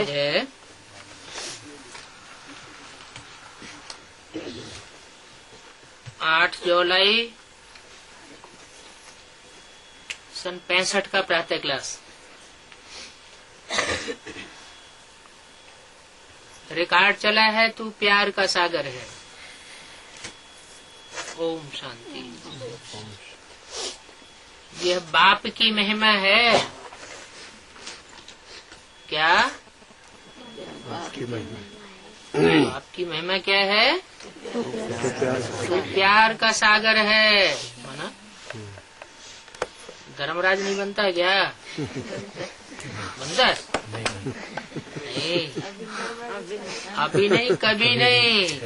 महाराज है, 8 जुलाई सन 65 का प्रातः क्लास। रिकॉर्ड चला है, तू प्यार का सागर है। ओम शांति। यह बाप की महिमा है। क्या बाप की महिमा क्या है? तू प्यार का सागर है। माना धर्मराज नहीं बनता है क्या? बनता है? नहीं, अभी नहीं, कभी नहीं।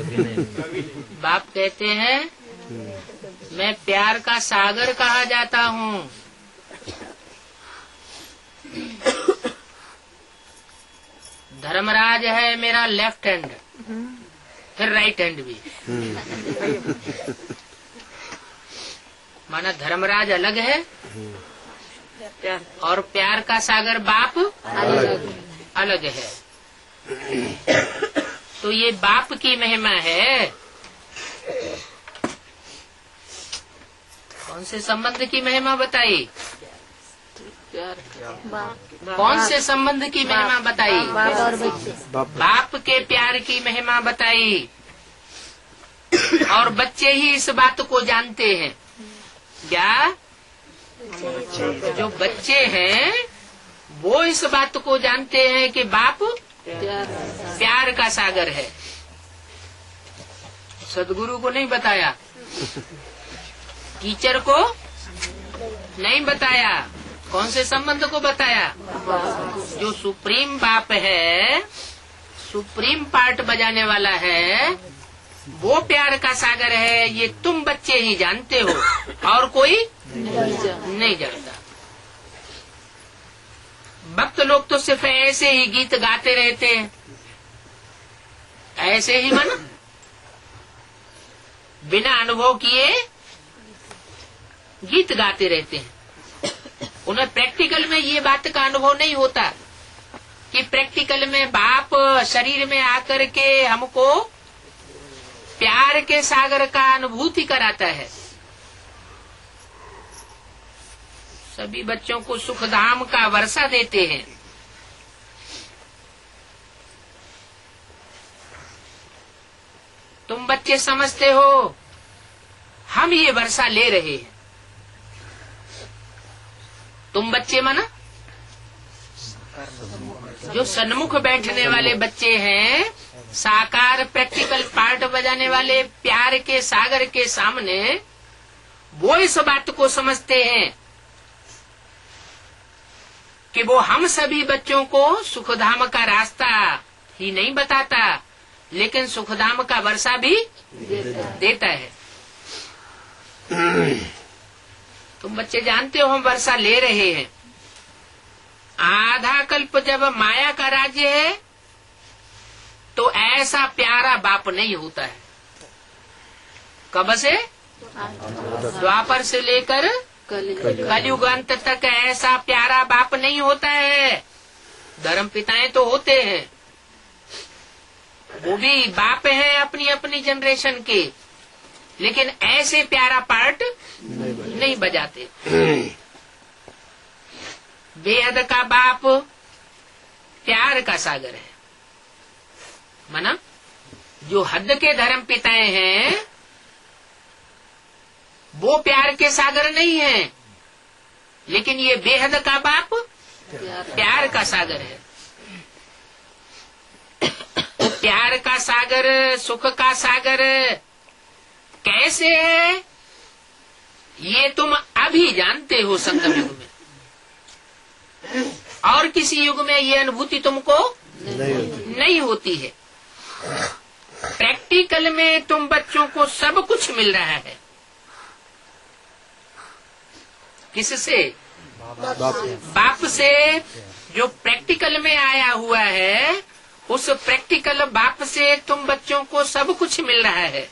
बाप कहते हैं मैं प्यार का सागर कहा जाता हूँ। धर्मराज है मेरा लेफ्ट हैंड, फिर राइट हैंड भी। माना धर्मराज अलग है और प्यार का सागर बाप अलग है। तो ये बाप की महिमा है। कौन से संबंध की महिमा बताई? कौन से संबंध की महिमा बताई? बाप के प्यार की महिमा बताई। और बच्चे ही इस बात को जानते हैं। क्या जो बच्चे हैं वो इस बात को जानते हैं कि बाप प्यार का सागर है। सदगुरु को नहीं बताया, टीचर को नहीं बताया, कौन से संबंध को बताया? जो सुप्रीम बाप है, सुप्रीम पार्ट बजाने वाला है, वो प्यार का सागर है। ये तुम बच्चे ही जानते हो और कोई नहीं जानता। भक्त लोग तो सिर्फ ऐसे ही गीत गाते रहते हैं, ऐसे ही मन बिना अनुभव किए गीत गाते रहते हैं। उन्हें प्रैक्टिकल में ये बात का अनुभव नहीं होता कि प्रैक्टिकल में बाप शरीर में आकर के हमको प्यार के सागर का अनुभूति कराता है। सभी बच्चों को सुखधाम का वर्षा देते हैं। तुम बच्चे समझते हो हम ये वर्षा ले रहे हैं। तुम बच्चे माना जो सन्मुख बैठने वाले बच्चे हैं, साकार प्रैक्टिकल पार्ट बजाने वाले प्यार के सागर के सामने, वो इस बात को समझते हैं कि वो हम सभी बच्चों को सुखधाम का रास्ता ही नहीं बताता, लेकिन सुखधाम का वर्षा भी देता है। तुम बच्चे जानते हो हम वर्षा ले रहे हैं। आधा कल्प जब माया का राज्य है तो ऐसा प्यारा बाप नहीं होता है। कब से? द्वापर से लेकर कलयुग अंत तक ऐसा प्यारा बाप नहीं होता है। धर्म पिताएं तो होते हैं, वो भी बाप हैं अपनी अपनी जनरेशन के, लेकिन ऐसे प्यारा पार्ट नहीं बजाते। बेहद का बाप प्यार का सागर है। माना जो हद के धर्म पिताएं हैं वो प्यार के सागर नहीं है, लेकिन ये बेहद का बाप प्यार का सागर है। तो प्यार का सागर, सुख का सागर कैसे है ये तुम अभी जानते हो संगम युग में, और किसी युग में ये अनुभूति तुमको नहीं होती है। प्रैक्टिकल में तुम बच्चों को सब कुछ मिल रहा है। किससे? बाप से। जो प्रैक्टिकल में आया हुआ है उस प्रैक्टिकल बाप से तुम बच्चों को सब कुछ मिल रहा है।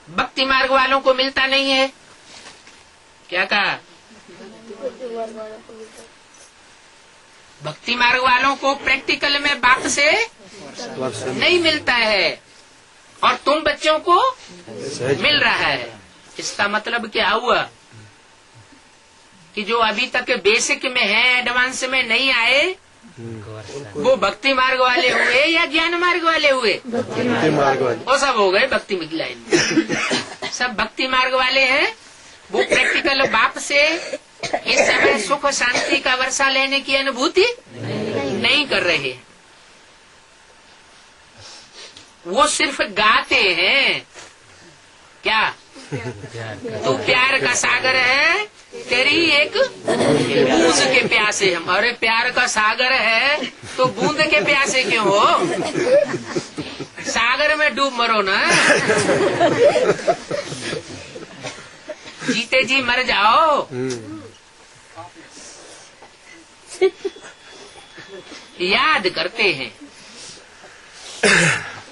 भक्ति मार्ग वालों को मिलता नहीं है। क्या कहा? भक्ति मार्ग वालों को प्रैक्टिकल में बाप से नहीं मिलता है और तुम बच्चों को मिल रहा है। इसका मतलब क्या हुआ कि जो अभी तक बेसिक में है, एडवांस में नहीं आए, वो भक्ति मार्ग वाले हुए या ज्ञान मार्ग वाले हुए? भक्ति मार्ग वाले। वो सब हो गए भक्ति की लाइन में। सब भक्ति मार्ग वाले हैं। वो प्रैक्टिकल बाप से इस समय सुख शांति का वर्षा लेने की अनुभूति नहीं कर रहे। वो सिर्फ गाते हैं। क्या? तू प्यार का सागर है, तेरी एक बूंद के प्यासे हम। अरे प्यार का सागर है तो बूंद के प्यासे क्यों हो? सागर में डूब मरो ना, जीते जी मर जाओ। याद करते हैं,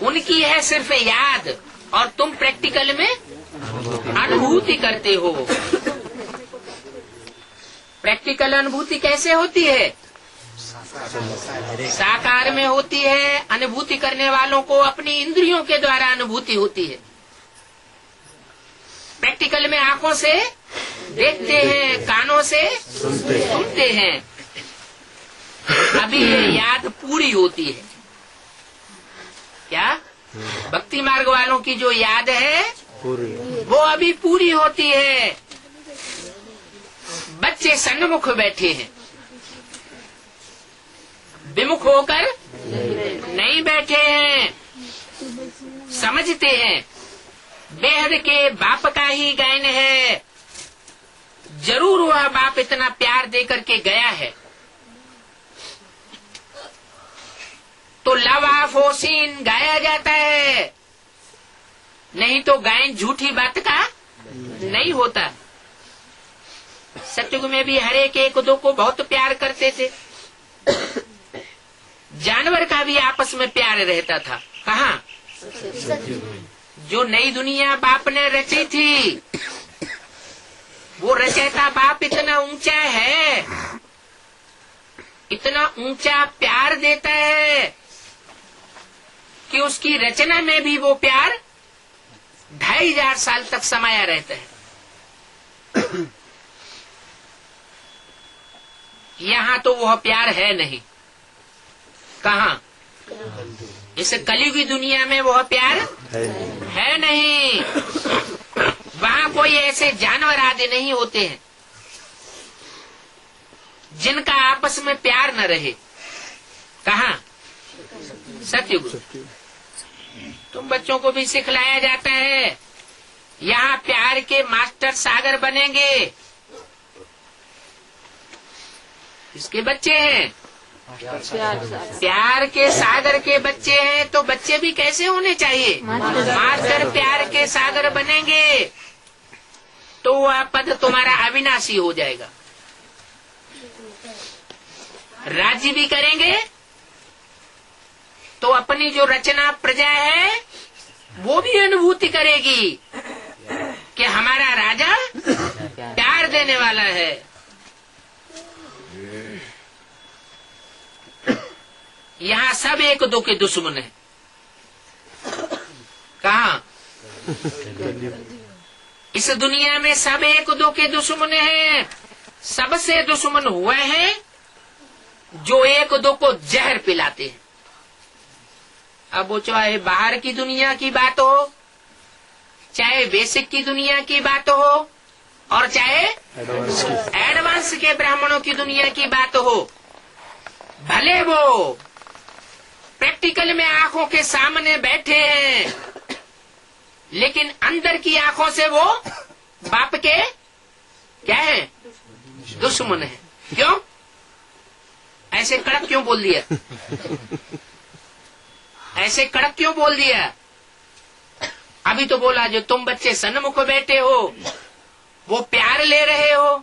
उनकी है सिर्फ याद और तुम प्रैक्टिकल में अनुभूति करते हो। प्रैक्टिकल अनुभूति कैसे होती है? साकार में होती है। अनुभूति करने वालों को अपनी इंद्रियों के द्वारा अनुभूति होती है। प्रैक्टिकल में आंखों से देखते हैं, कानों से सुनते हैं। अभी ये याद पूरी होती है। क्या? भक्ति मार्ग वालों की जो याद है वो अभी पूरी होती है। बच्चे सन्मुख बैठे हैं, विमुख होकर नहीं बैठे हैं। समझते हैं बेहद के बाप का ही गायन है। जरूर वह बाप इतना प्यार दे करके गया है तो लव ऑफ ओसिन गाया जाता है, नहीं तो गायन झूठी बात का नहीं होता। सतयुग में भी हर एक दो को बहुत प्यार करते थे। जानवर का भी आपस में प्यार रहता था। कहाँ? जो नई दुनिया बाप ने रची थी, वो रचयिता बाप इतना ऊंचा है, इतना ऊंचा प्यार देता है कि उसकी रचना में भी वो प्यार 2500 साल तक समाया रहता है। यहाँ तो वह प्यार है नहीं। कहाँ? इस कलयुगी दुनिया में वह प्यार है नहीं। वहाँ कोई ऐसे जानवर आदि नहीं होते हैं जिनका आपस में प्यार न रहे। कहाँ? सतयुग। तुम बच्चों को भी सिखलाया जाता है, यहाँ प्यार के मास्टर सागर बनेंगे। इसके बच्चे हैं, प्यार के सागर के बच्चे हैं, तो बच्चे भी कैसे होने चाहिए? मास्टर प्यार के सागर बनेंगे तो वह पद तुम्हारा अविनाशी हो जाएगा। राज्य भी करेंगे तो अपनी जो रचना प्रजा है वो भी अनुभूति करेगी कि हमारा राजा प्यार देने वाला है। यहाँ सब एक दो के दुश्मन है। कहाँ? इस दुनिया में सब एक दो के दुश्मन हैं। सबसे दुश्मन हुए हैं जो एक दो को जहर पिलाते हैं। अब वो चाहे बाहर की दुनिया की बात हो, चाहे बेसिक की दुनिया की बात हो, और चाहे एडवांस के ब्राह्मणों की दुनिया की बात हो, भले वो प्रैक्टिकल में आंखों के सामने बैठे हैं, लेकिन अंदर की आंखों से वो बाप के क्या है? दुश्मन है। क्यों? ऐसे कड़क क्यों बोल दिया? ऐसे कड़क क्यों बोल दिया? अभी तो बोला जो तुम बच्चे सन्मुख बैठे हो वो प्यार ले रहे हो।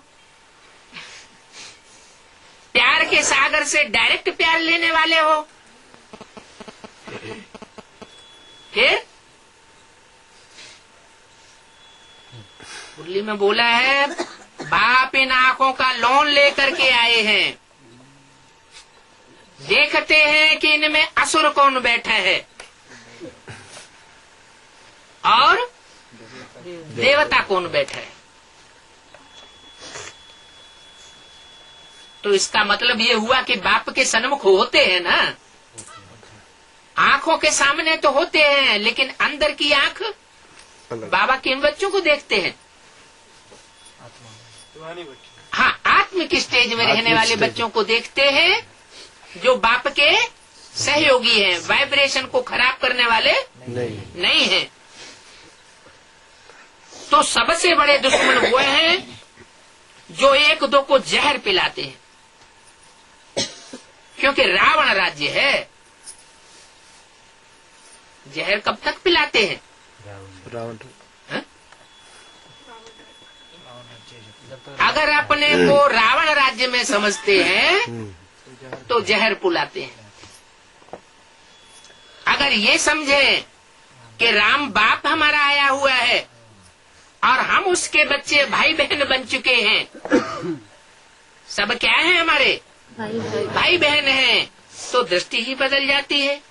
प्यार के सागर से डायरेक्ट प्यार लेने वाले हो। फिर मुरली में बोला है बाप इन आंखों का लोन लेकर के आए हैं, देखते हैं कि इनमें असुर कौन बैठा है और देवता कौन बैठा है। तो इसका मतलब ये हुआ कि बाप के सन्मुख होते हैं ना, आंखों के सामने तो होते हैं, लेकिन अंदर की आंख बाबा किन बच्चों को देखते हैं? हाँ, आत्मिक स्टेज में रहने वाले बच्चों को देखते हैं, जो बाप के सहयोगी हैं, वाइब्रेशन को खराब करने वाले नहीं हैं। तो सबसे बड़े दुश्मन वो हैं जो एक दो को जहर पिलाते हैं, क्योंकि रावण राज्य है। जहर कब तक पिलाते हैं? रावण। अगर अपने को रावण राज्य में समझते हैं तो जहर पिलाते हैं। अगर ये समझे कि राम बाप हमारा आया हुआ है और हम उसके बच्चे भाई बहन बन चुके हैं, सब क्या है हमारे भाई बहन हैं, तो दृष्टि ही बदल जाती है।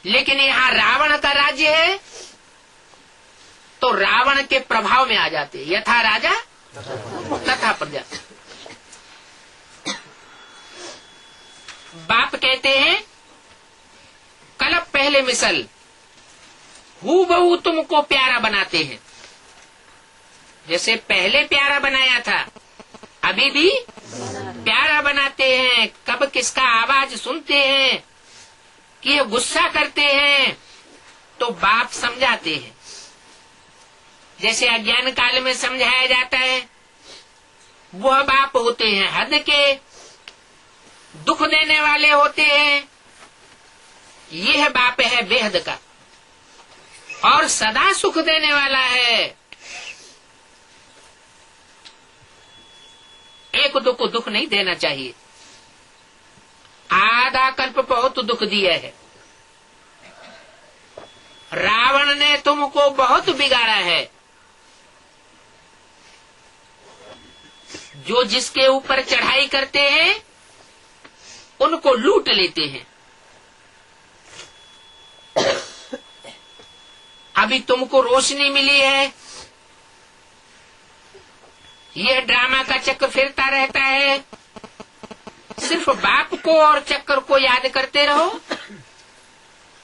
लेकिन यहाँ रावण का राज्य है तो रावण के प्रभाव में आ जाते हैं। यथा राजा तथा प्रजा। बाप कहते हैं कलप पहले मिसल हूबहू तुमको प्यारा बनाते हैं। जैसे पहले प्यारा बनाया था, अभी भी प्यारा बनाते हैं। कब किसका आवाज सुनते हैं कि ये गुस्सा करते हैं तो बाप समझाते हैं। जैसे अज्ञान काल में समझाया जाता है, वह बाप होते हैं हद के, दुख देने वाले होते हैं। यह बाप है बेहद का और सदा सुख देने वाला है। एक दो को दुख नहीं देना चाहिए। आधा कल्प बहुत दुख दिया है। रावण ने तुमको बहुत बिगाड़ा है। जो जिसके ऊपर चढ़ाई करते हैं उनको लूट लेते हैं। अभी तुमको रोशनी मिली है, यह ड्रामा का चक्र फिरता रहता है। सिर्फ बाप को और चक्कर को याद करते रहो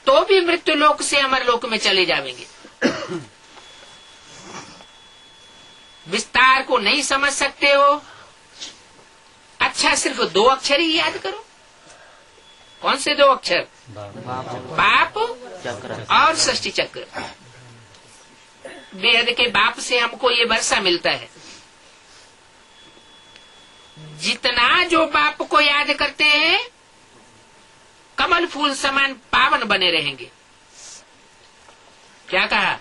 तो भी मृत्यु लोक से अमर लोक में चले जाएंगे। विस्तार को नहीं समझ सकते हो, अच्छा सिर्फ दो अक्षर ही याद करो। कौन से दो अक्षर? बाप और षष्ठी चक्र। बेहद के बाप से हमको ये वर्षा मिलता है। जितना जो बाप को याद करते हैं, कमल फूल समान पावन बने रहेंगे। क्या कहा?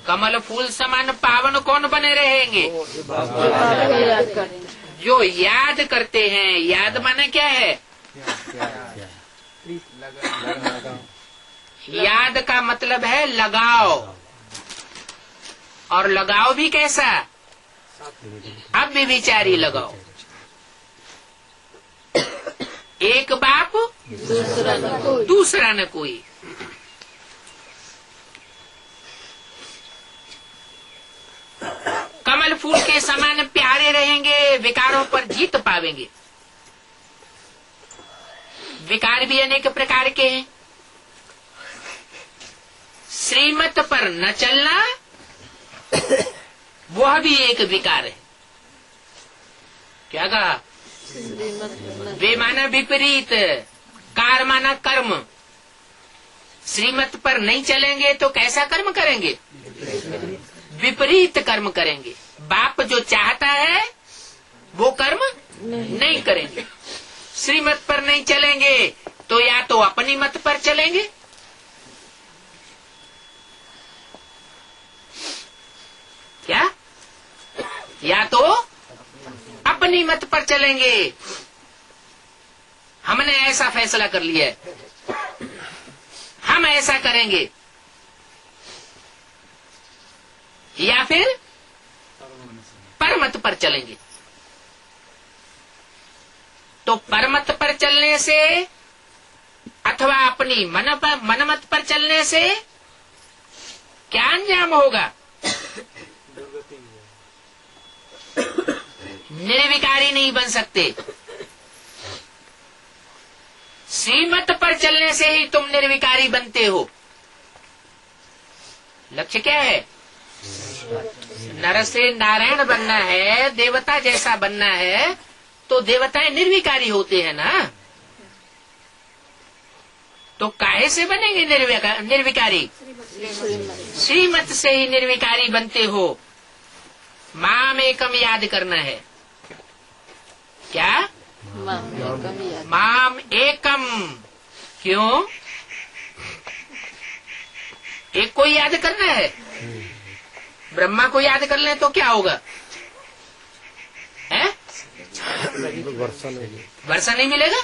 कमल फूल समान पावन कौन बने रहेंगे? जो याद करते हैं। याद माने क्या है? याद का मतलब है लगाव, और लगाव भी कैसा? अब भी विचारी लगाओ। एक बाप दूसरा न कोई। कमल फूल के समान प्यारे रहेंगे, विकारों पर जीत पावेंगे। विकार भी अनेक प्रकार के हैं। श्रीमत पर न चलना वह भी एक विकार है। क्या कहा? वे माना विपरीत, कार माना कर्म। श्रीमत पर नहीं चलेंगे तो कैसा कर्म करेंगे? विपरीत कर्म करेंगे। बाप जो चाहता है वो कर्म नहीं करेंगे। श्रीमत पर नहीं चलेंगे तो या तो अपनी मत पर चलेंगे, क्या? या तो अपनी मत पर चलेंगे। हमने ऐसा फैसला कर लिया है, हम ऐसा करेंगे, या फिर परमत पर चलेंगे। तो परमत पर चलने से अथवा अपनी मनमत पर चलने से क्या अंजाम होगा? निर्विकारी नहीं बन सकते। श्रीमत पर चलने से ही तुम निर्विकारी बनते हो। लक्ष्य क्या है? नर से नारायण बनना है, देवता जैसा बनना है, तो देवताएं निर्विकारी होते हैं ना। तो काहे से बनेंगे निर्विकारी? श्रीमत से ही निर्विकारी बनते हो। माम एकम याद करना है। क्या? माम एकम। क्यों? एक को याद करना है। ब्रह्मा को याद कर ले तो क्या होगा? है? वर्षा नहीं मिलेगा।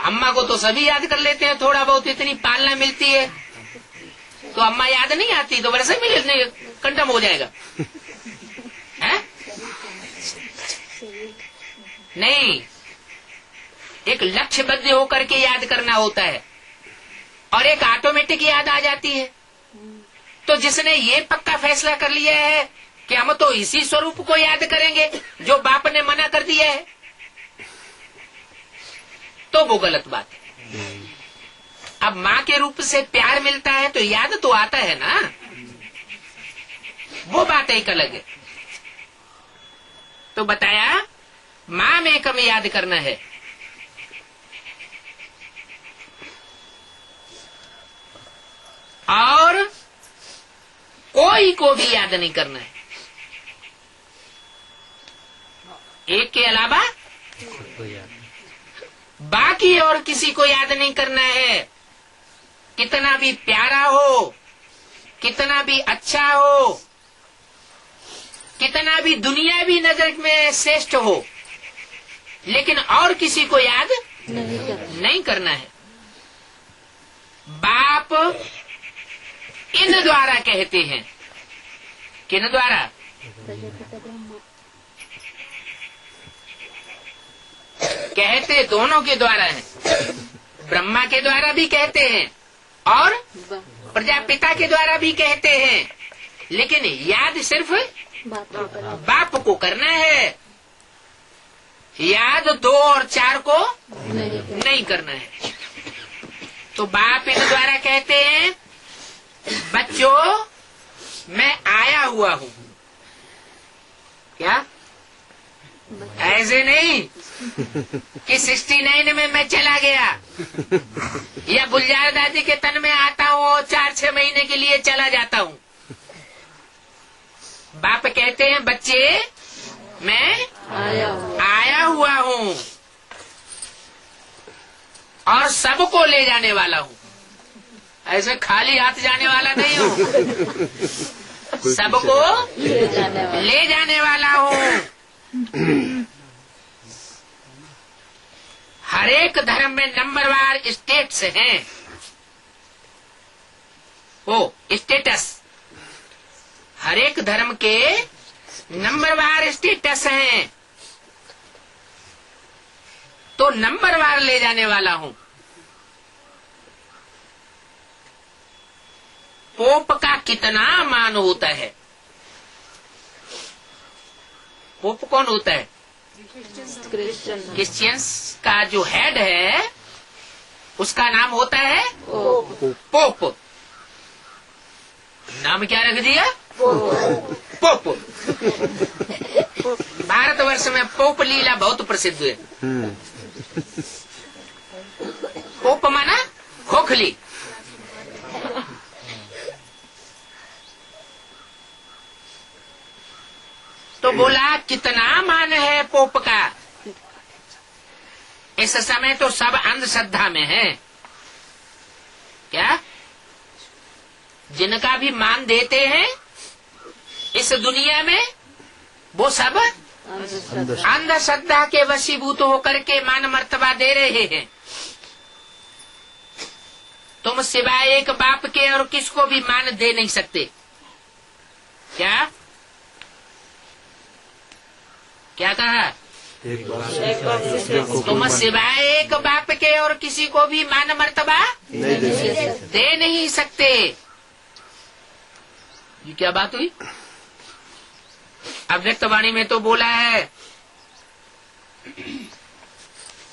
अम्मा को तो सभी याद कर लेते हैं, थोड़ा बहुत इतनी पालना मिलती है, तो अम्मा याद नहीं आती तो वर्षा मिले कंडम हो जाएगा। है? नहीं, एक लक्ष्यबद्ध होकर के याद करना होता है और एक ऑटोमेटिक याद आ जाती है। तो जिसने ये पक्का फैसला कर लिया है कि हम तो इसी स्वरूप को याद करेंगे जो बाप ने मना कर दिया है, तो वो गलत बात है। अब माँ के रूप से प्यार मिलता है तो याद तो आता है ना, वो बात एक अलग है। तो बताया माँ में कम याद करना है। और कोई को भी याद नहीं करना है, एक के अलावा बाकी और किसी को याद नहीं करना है। कितना भी प्यारा हो, कितना भी अच्छा हो, कितना भी दुनियावी नजर में श्रेष्ठ हो, लेकिन और किसी को याद नहीं करना है। बाप इन द्वारा कहते हैं। किन द्वारा? कहते दोनों के द्वारा है। ब्रह्मा के द्वारा भी कहते हैं और प्रजापिता के द्वारा भी कहते हैं, लेकिन याद सिर्फ बाप को करना है। याद 2 और 4 को नहीं करना है। तो बाप इन द्वारा कहते हैं, बच्चों मैं आया हुआ हूँ। क्या? ऐसे नहीं कि 69 में मैं चला गया या गुलजार दादी के तन में आता हूँ और 4-6 महीने के लिए चला जाता हूँ। बाप कहते हैं, बच्चे मैं आया हुआ हूँ और सबको ले जाने वाला हूँ। ऐसे खाली हाथ जाने वाला नहीं हूँ, सबको ले जाने वाला हूँ। हर एक धर्म में नंबरवार स्टेट्स हैं। ओ स्टेटस, हर एक धर्म के नंबरवार स्टेटस हैं, तो नंबरवार ले जाने वाला हूं। पोप का कितना मान होता है? पोप कौन होता है? क्रिश्चियंस का जो हेड है उसका नाम होता है पोप। नाम क्या रख दिया? पोप। भारतवर्ष में पोप लीला बहुत प्रसिद्ध है। पोप माना खोखली। तो बोला कितना मान है पोप का? इस समय तो सब अंधश्रद्धा में है। क्या? जिनका भी मान देते हैं इस दुनिया में, वो सब अंधश्रद्धा के वशीभूत होकर के मान मर्तबा दे रहे हैं। तुम सिवाय एक बाप के और किसको भी मान दे नहीं सकते। क्या क्या कहा? तुम सिवाय एक बाप के और किसी को भी मान मर्तबा दे नहीं सकते। ये क्या बात हुई? अव्यक्त वाणी में तो बोला है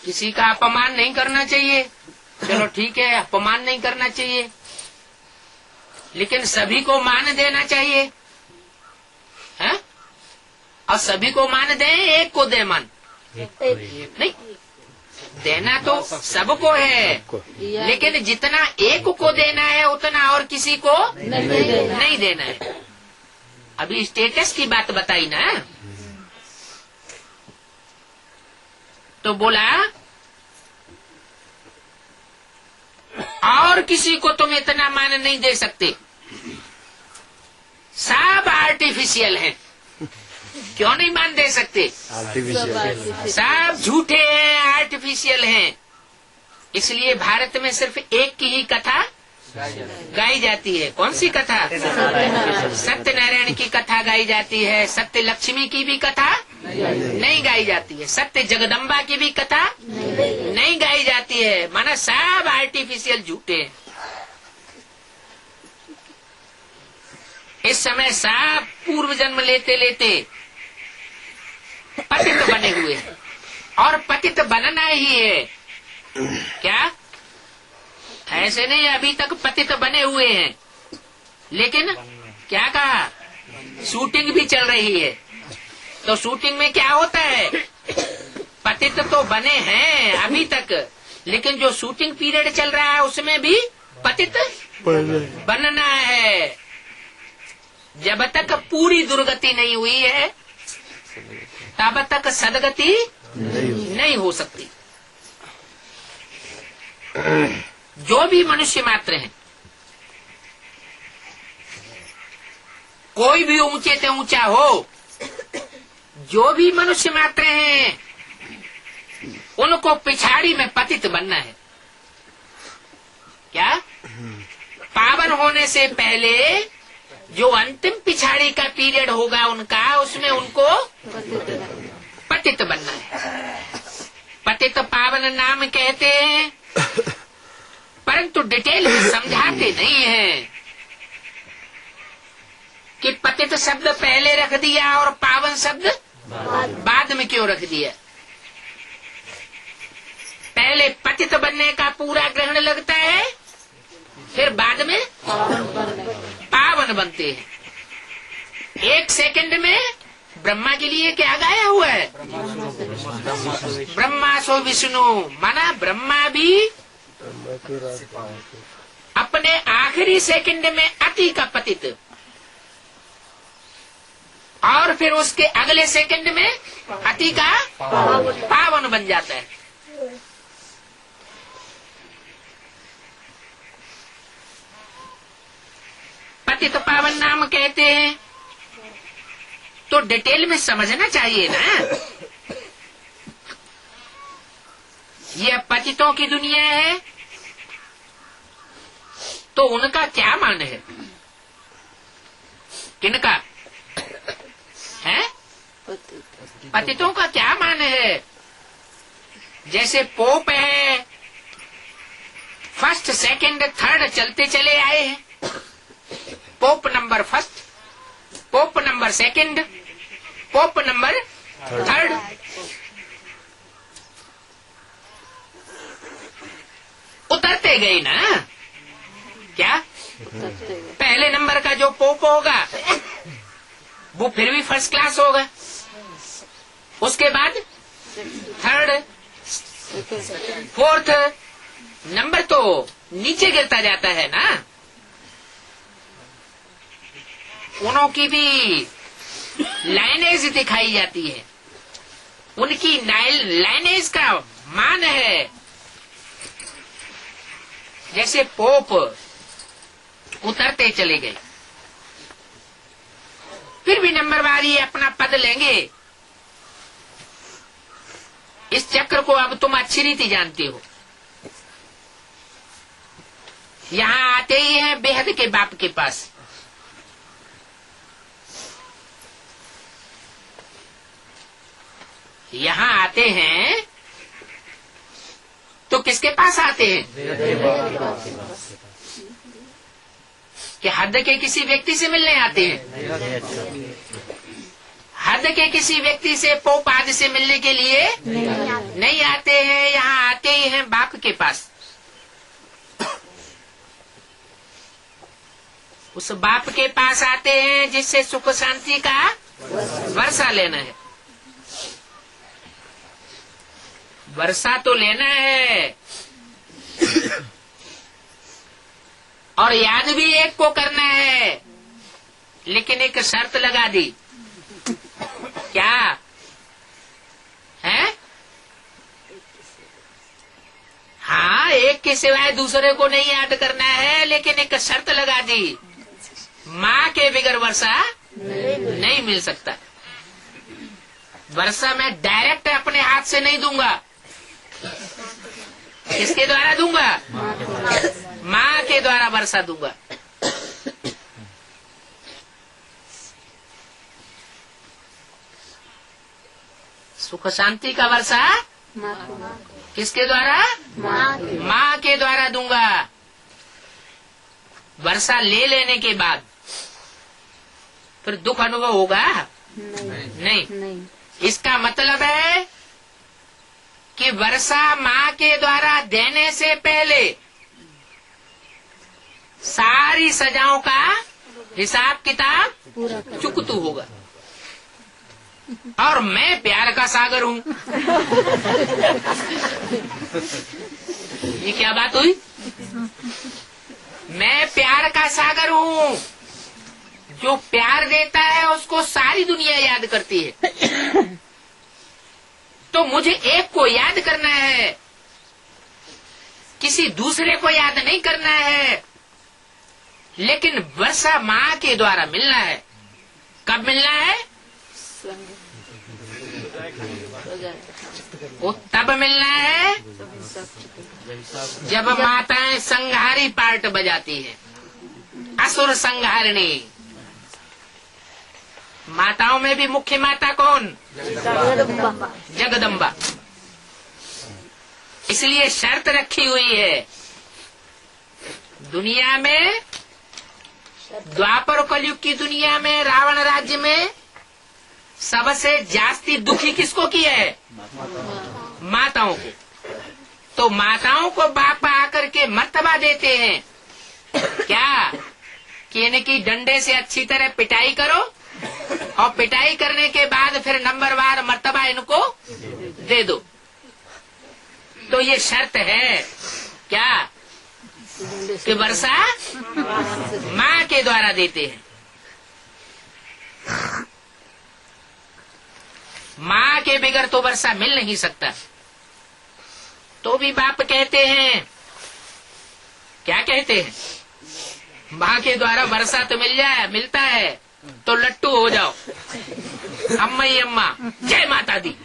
किसी का अपमान नहीं करना चाहिए। चलो ठीक है, अपमान नहीं करना चाहिए, लेकिन सभी को मान देना चाहिए है? और सभी को मान दें, एक को दे मान नहीं देना तो सबको है, लेकिन जितना एक को देना है उतना और किसी को नहीं देना है। अभी स्टेटस की बात बताई ना, तो बोला और किसी को तुम इतना मान नहीं दे सकते। सब आर्टिफिशियल हैं, क्यों नहीं मान दे सकते? सब झूठे हैं, आर्टिफिशियल हैं। इसलिए भारत में सिर्फ एक की ही कथा गाई जाती है। कौन सी कथा? सत्यनारायण की कथा गाई जाती है। सत्य लक्ष्मी की भी कथा नहीं गाई जाती है। सत्य जगदम्बा की भी कथा नहीं गाई जाती है। माना सब आर्टिफिशियल झूठे हैं। इस समय सब पूर्व जन्म लेते लेते पतित बने हुए हैं, और पतित बनना ही है। क्या ऐसे नहीं अभी तक पतित बने हुए हैं, लेकिन क्या कहा? शूटिंग भी चल रही है। तो शूटिंग में क्या होता है? पतित तो बने हैं अभी तक, लेकिन जो शूटिंग पीरियड चल रहा है उसमें भी पतित बनना है। जब तक पूरी दुर्गति नहीं हुई है तब तक सदगति नहीं हो सकती। जो भी मनुष्य मात्र हैं, कोई भी ऊंचे से ऊंचा हो, जो भी मनुष्य मात्र हैं उनको पिछाड़ी में पतित बनना है। क्या? पावन होने से पहले जो अंतिम पिछाड़ी का पीरियड होगा उनका, उसमें उनको पतित बनना है। पतित पावन नाम कहते हैं, परंतु डिटेल में समझाते नहीं हैं कि पतित शब्द पहले रख दिया और पावन शब्द बाद में क्यों रख दिया। पहले पतित बनने का पूरा ग्रहण लगता है, फिर बाद में पावन बनते हैं। एक सेकंड में ब्रह्मा के लिए क्या गाया हुआ है? ब्रह्मा सो विष्णु, माना ब्रह्मा भी अपने आखिरी सेकंड में अति का पतित, और फिर उसके अगले सेकंड में अति का पावन बन जाता है। पतित पावन नाम कहते हैं, तो डिटेल में समझना चाहिए ना। ये पतितों की दुनिया है, तो उनका क्या मान है? किनका है? पतितों का क्या मान है? जैसे पोप है, फर्स्ट सेकंड थर्ड चलते चले आए हैं। Pope number first, pope number second, pope number third. उतरते गए ना। क्या? पहले नंबर का जो पोप होगा वो फिर भी फर्स्ट क्लास होगा, उसके बाद थर्ड, फोर्थ नंबर तो नीचे गिरता जाता है ना। उनों की भी लाइनेज दिखाई जाती है, उनकी लाइनेज का मान है। जैसे पोप उतरते चले गए, फिर भी नंबरवारी अपना पद लेंगे। इस चक्र को अब तुम अच्छी रीति जानते हो। यहाँ आते ही हैं बेहद के बाप के पास। यहाँ आते हैं तो किसके पास आते हैं? कि हद के किसी व्यक्ति से मिलने आते हैं? हद के किसी व्यक्ति से, पोप आदि से मिलने के लिए नहीं आते हैं। यहाँ आते ही हैं बाप के पास। उस बाप के पास आते हैं जिससे सुख शांति का वर्षा लेना है। वर्षा तो लेना है और याद भी एक को करना है, लेकिन एक शर्त लगा दी। क्या है? हाँ, एक के सिवाय दूसरे को नहीं याद करना है, लेकिन एक शर्त लगा दी, माँ के बगैर वर्षा नहीं मिल सकता। वर्षा मैं डायरेक्ट अपने हाथ से नहीं दूंगा। किसके द्वारा दूंगा? माँ के द्वारा वर्षा दूंगा। सुख शांति का वर्षा किसके द्वारा? माँ के द्वारा दूंगा। वर्षा ले लेने के बाद फिर दुख अनुभव होगा? नहीं। इसका मतलब है कि वर्षा माँ के द्वारा देने से पहले सारी सजाओं का हिसाब किताब चुकतू होगा। और मैं प्यार का सागर हूँ। ये क्या बात हुई? मैं प्यार का सागर हूँ। जो प्यार देता है उसको सारी दुनिया याद करती है। तो मुझे एक को याद करना है, किसी दूसरे को याद नहीं करना है। लेकिन वर्षा माँ के द्वारा मिलना है। कब मिलना है? वो तब मिलना है जब माताएं संहारी पार्ट बजाती है। असुर संहारिणी। माताओं में भी मुख्य माता कौन? जगदम्बा। इसलिए शर्त रखी हुई है दुनिया में, द्वापर कलयुग की दुनिया में, रावण राज्य में सबसे जास्ती दुखी किसको किया है? माताओं को। तो माताओं को बाप आकर के मर्तबा देते हैं। क्या? कि इनकी डंडे से अच्छी तरह पिटाई करो और पिटाई करने के बाद फिर नंबरवार मर्तबा इनको दे दो। तो ये शर्त है क्या? कि वर्षा माँ के द्वारा देते हैं। माँ के बगैर तो वर्षा मिल नहीं सकता। तो भी बाप कहते हैं, क्या कहते हैं? माँ के द्वारा वर्षा तो मिलता है तो लट्टू हो जाओ। अम्मा ही अम्मा, जय माता दी।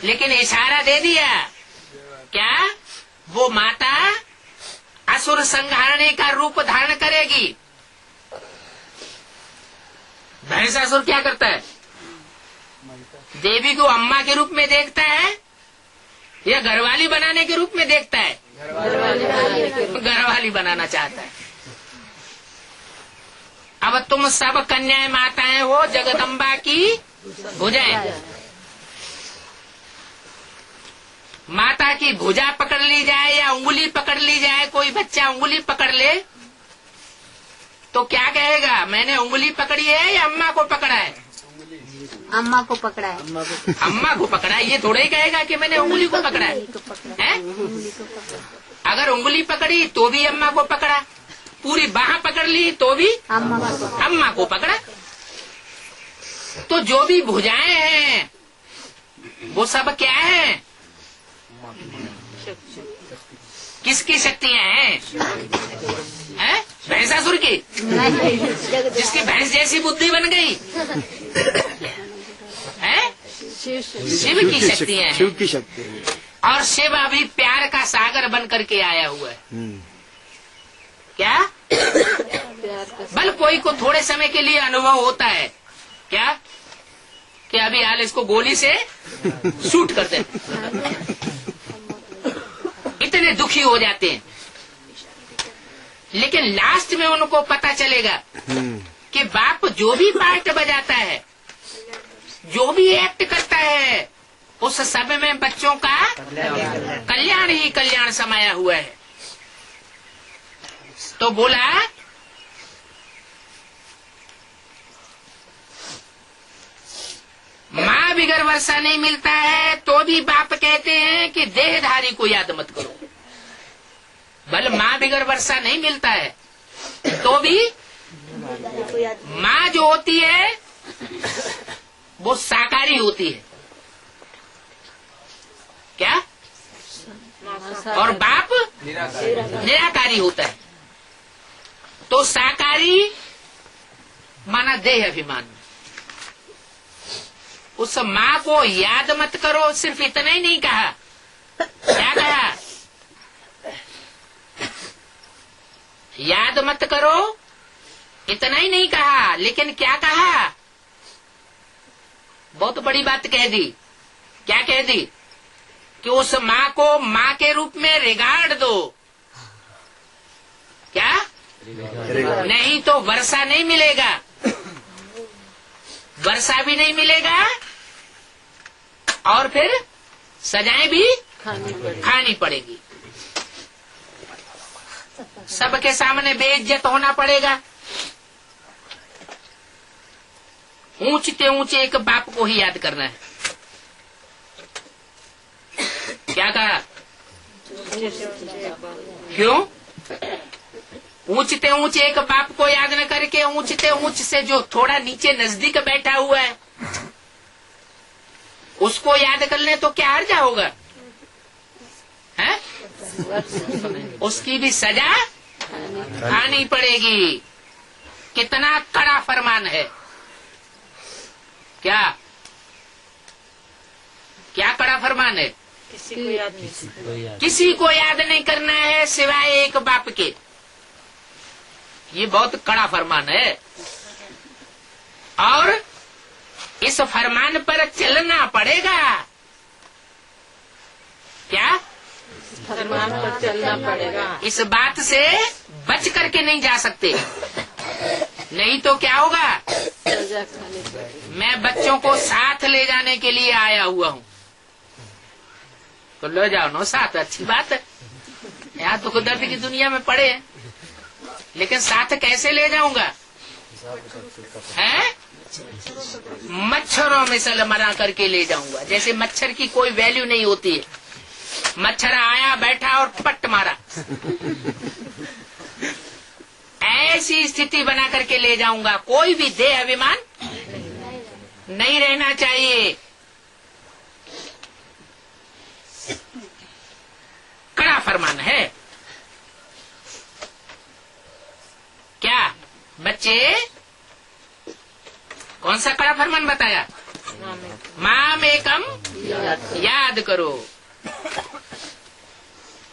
लेकिन इशारा दे दिया क्या? वो माता असुर संहारने का रूप धारण करेगी। भैंसासुर क्या करता है? देवी को अम्मा के रूप में देखता है या घरवाली बनाने के रूप में देखता है? घरवाली बनाना चाहता है। अब तुम सब कन्याएं माताएं हो, जगदम्बा की भुजाएं। माता की भुजा पकड़ ली जाए या उंगली पकड़ ली जाए, कोई बच्चा उंगली पकड़ ले तो क्या कहेगा? मैंने उंगली पकड़ी है या अम्मा को पकड़ा है? अम्मा को पकड़ा है। अम्मा को पकड़ा है। ये थोड़ा ही कहेगा कि मैंने उंगली को पकड़ा है। अगर उंगली पकड़ी तो भी अम्मा को पकड़ा, पूरी बाह पकड़ ली तो भी अम्मा को पकड़ा। तो जो भी भुजाएं हैं वो सब क्या है? किसकी शक्तियां हैं? भैंसासुर की? जिसकी भैंस जैसी बुद्धि बन गई है? शिव की शक्तियां हैं। शिव की शक्ति। और शिव अभी प्यार का सागर बन करके आया हुआ है। क्या बल कोई को थोड़े समय के लिए अनुभव होता है क्या कि अभी हाल इसको गोली से शूट कर दे, इतने दुखी हो जाते हैं। लेकिन लास्ट में उनको पता चलेगा कि बाप जो भी पार्ट बजाता है, जो भी एक्ट करता है, उस सब में बच्चों का कल्याण ही कल्याण समाया हुआ है। तो बोला माँ बिगर वर्षा नहीं मिलता है तो भी बाप कहते हैं कि देहधारी को याद मत करो। भले माँ बिगर वर्षा नहीं मिलता है तो भी माँ जो होती है वो साकारी होती है। क्या? और बाप निराकारी होता है। तो साकारी माना देह अभिमान। उस माँ को याद मत करो, सिर्फ इतना ही नहीं कहा। क्या कहा? याद मत करो इतना ही नहीं कहा, लेकिन क्या कहा? बहुत बड़ी बात कह दी। क्या कह दी? कि उस माँ को माँ के रूप में रिगार्ड दो। क्या? नहीं तो वर्षा नहीं मिलेगा, वर्षा भी नहीं मिलेगा और फिर सजाएं भी खानी पड़ेगी। सबके सामने बेइज्जत होना पड़ेगा। ऊंचते ऊंचे एक बाप को ही याद करना है। क्या कहा? क्यों? ऊंचते ऊंचे एक बाप को याद न करके ऊंचते ऊंच से जो थोड़ा नीचे नजदीक बैठा हुआ है उसको याद कर ले तो क्या हर्जा होगा? है? उसकी भी सजा खानी पड़ेगी। कितना कड़ा फरमान है। क्या क्या कड़ा फरमान है? किसी को याद नहीं करना है सिवाय एक बाप के। ये बहुत कड़ा फरमान है और इस फरमान पर चलना पड़ेगा। क्या? फरमान पर चलना पड़ेगा। इस बात से बच करके नहीं जा सकते, नहीं तो क्या होगा? मैं बच्चों को साथ ले जाने के लिए आया हुआ हूँ, तो ले जाओ ना साथ, अच्छी बात है। यहाँ तो दर्द की दुनिया में पड़े हैं, लेकिन साथ कैसे ले जाऊंगा? हैं? मच्छरों में सल मरा करके ले जाऊंगा। जैसे मच्छर की कोई वैल्यू नहीं होती है। मच्छर आया बैठा और पट मारा, ऐसी स्थिति बना करके ले जाऊंगा। कोई भी देह अभिमान नहीं रहना चाहिए। कड़ा फरमान है। क्या बच्चे? कौन सा कड़ा फरमान बताया? माम एकम याद करो।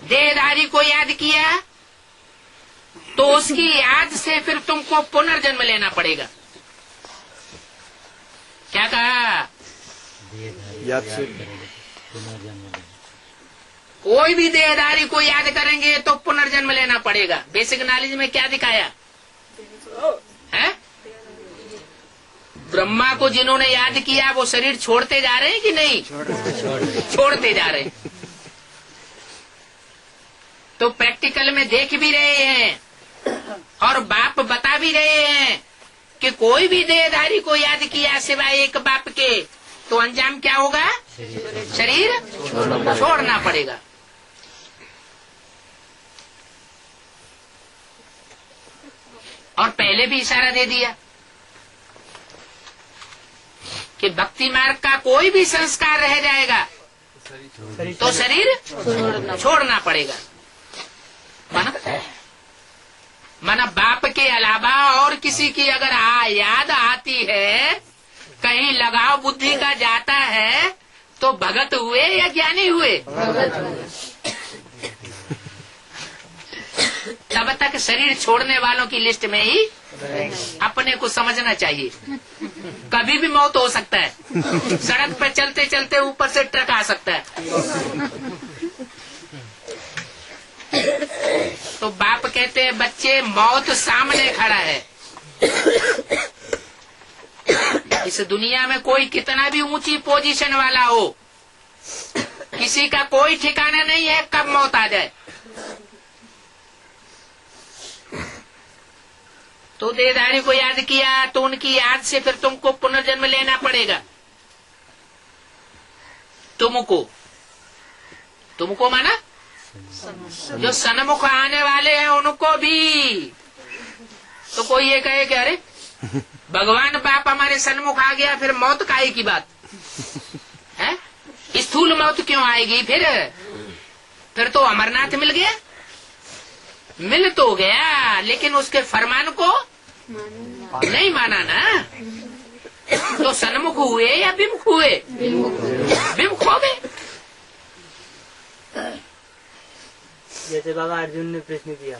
देहधारी को याद किया तो उसकी याद से फिर तुमको पुनर्जन्म लेना पड़ेगा। क्या कहा? याद से कोई भी देहधारी को याद करेंगे तो पुनर्जन्म लेना पड़ेगा। बेसिक नॉलेज में क्या दिखाया है? ब्रह्मा को जिन्होंने याद किया वो शरीर छोड़ते जा रहे हैं कि नहीं? छोड़ते जा रहे हैं। तो प्रैक्टिकल में देख भी रहे हैं और बाप बता भी रहे हैं कि कोई भी देहधारी को याद किया सिवाय एक बाप के तो अंजाम क्या होगा? शरीर छोड़ना पड़ेगा। और पहले भी इशारा दे दिया कि भक्ति मार्ग का कोई भी संस्कार रह जाएगा तो शरीर छोड़ना पड़ेगा। माना बाप के अलावा और किसी की अगर याद आती है, कहीं लगाव बुद्धि का जाता है तो भगत हुए या ज्ञानी हुए? तब तक शरीर छोड़ने वालों की लिस्ट में ही अपने को समझना चाहिए। कभी भी मौत हो सकता है, सड़क पे चलते चलते ऊपर से ट्रक आ सकता है। तो बाप कहते हैं बच्चे मौत सामने खड़ा है। इस दुनिया में कोई कितना भी ऊंची पोजीशन वाला हो, किसी का कोई ठिकाना नहीं है कब मौत आ जाए। तो देहधारी को याद किया तो उनकी याद से फिर तुमको पुनर्जन्म लेना पड़ेगा। तुमको माना जो सन्मुख आने वाले हैं उनको भी। तो कोई ये कहे कि अरे भगवान बाप हमारे सन्मुख आ गया, फिर मौत काहे की बात है? स्थूल मौत क्यों आएगी? फिर तो अमरनाथ मिल गया। मिल तो गया, लेकिन उसके फरमान को नहीं माना ना। तो सन्मुख हुए या विमुख हुए? विमुख हो गए। जैसे बाबा अर्जुन ने प्रश्न किया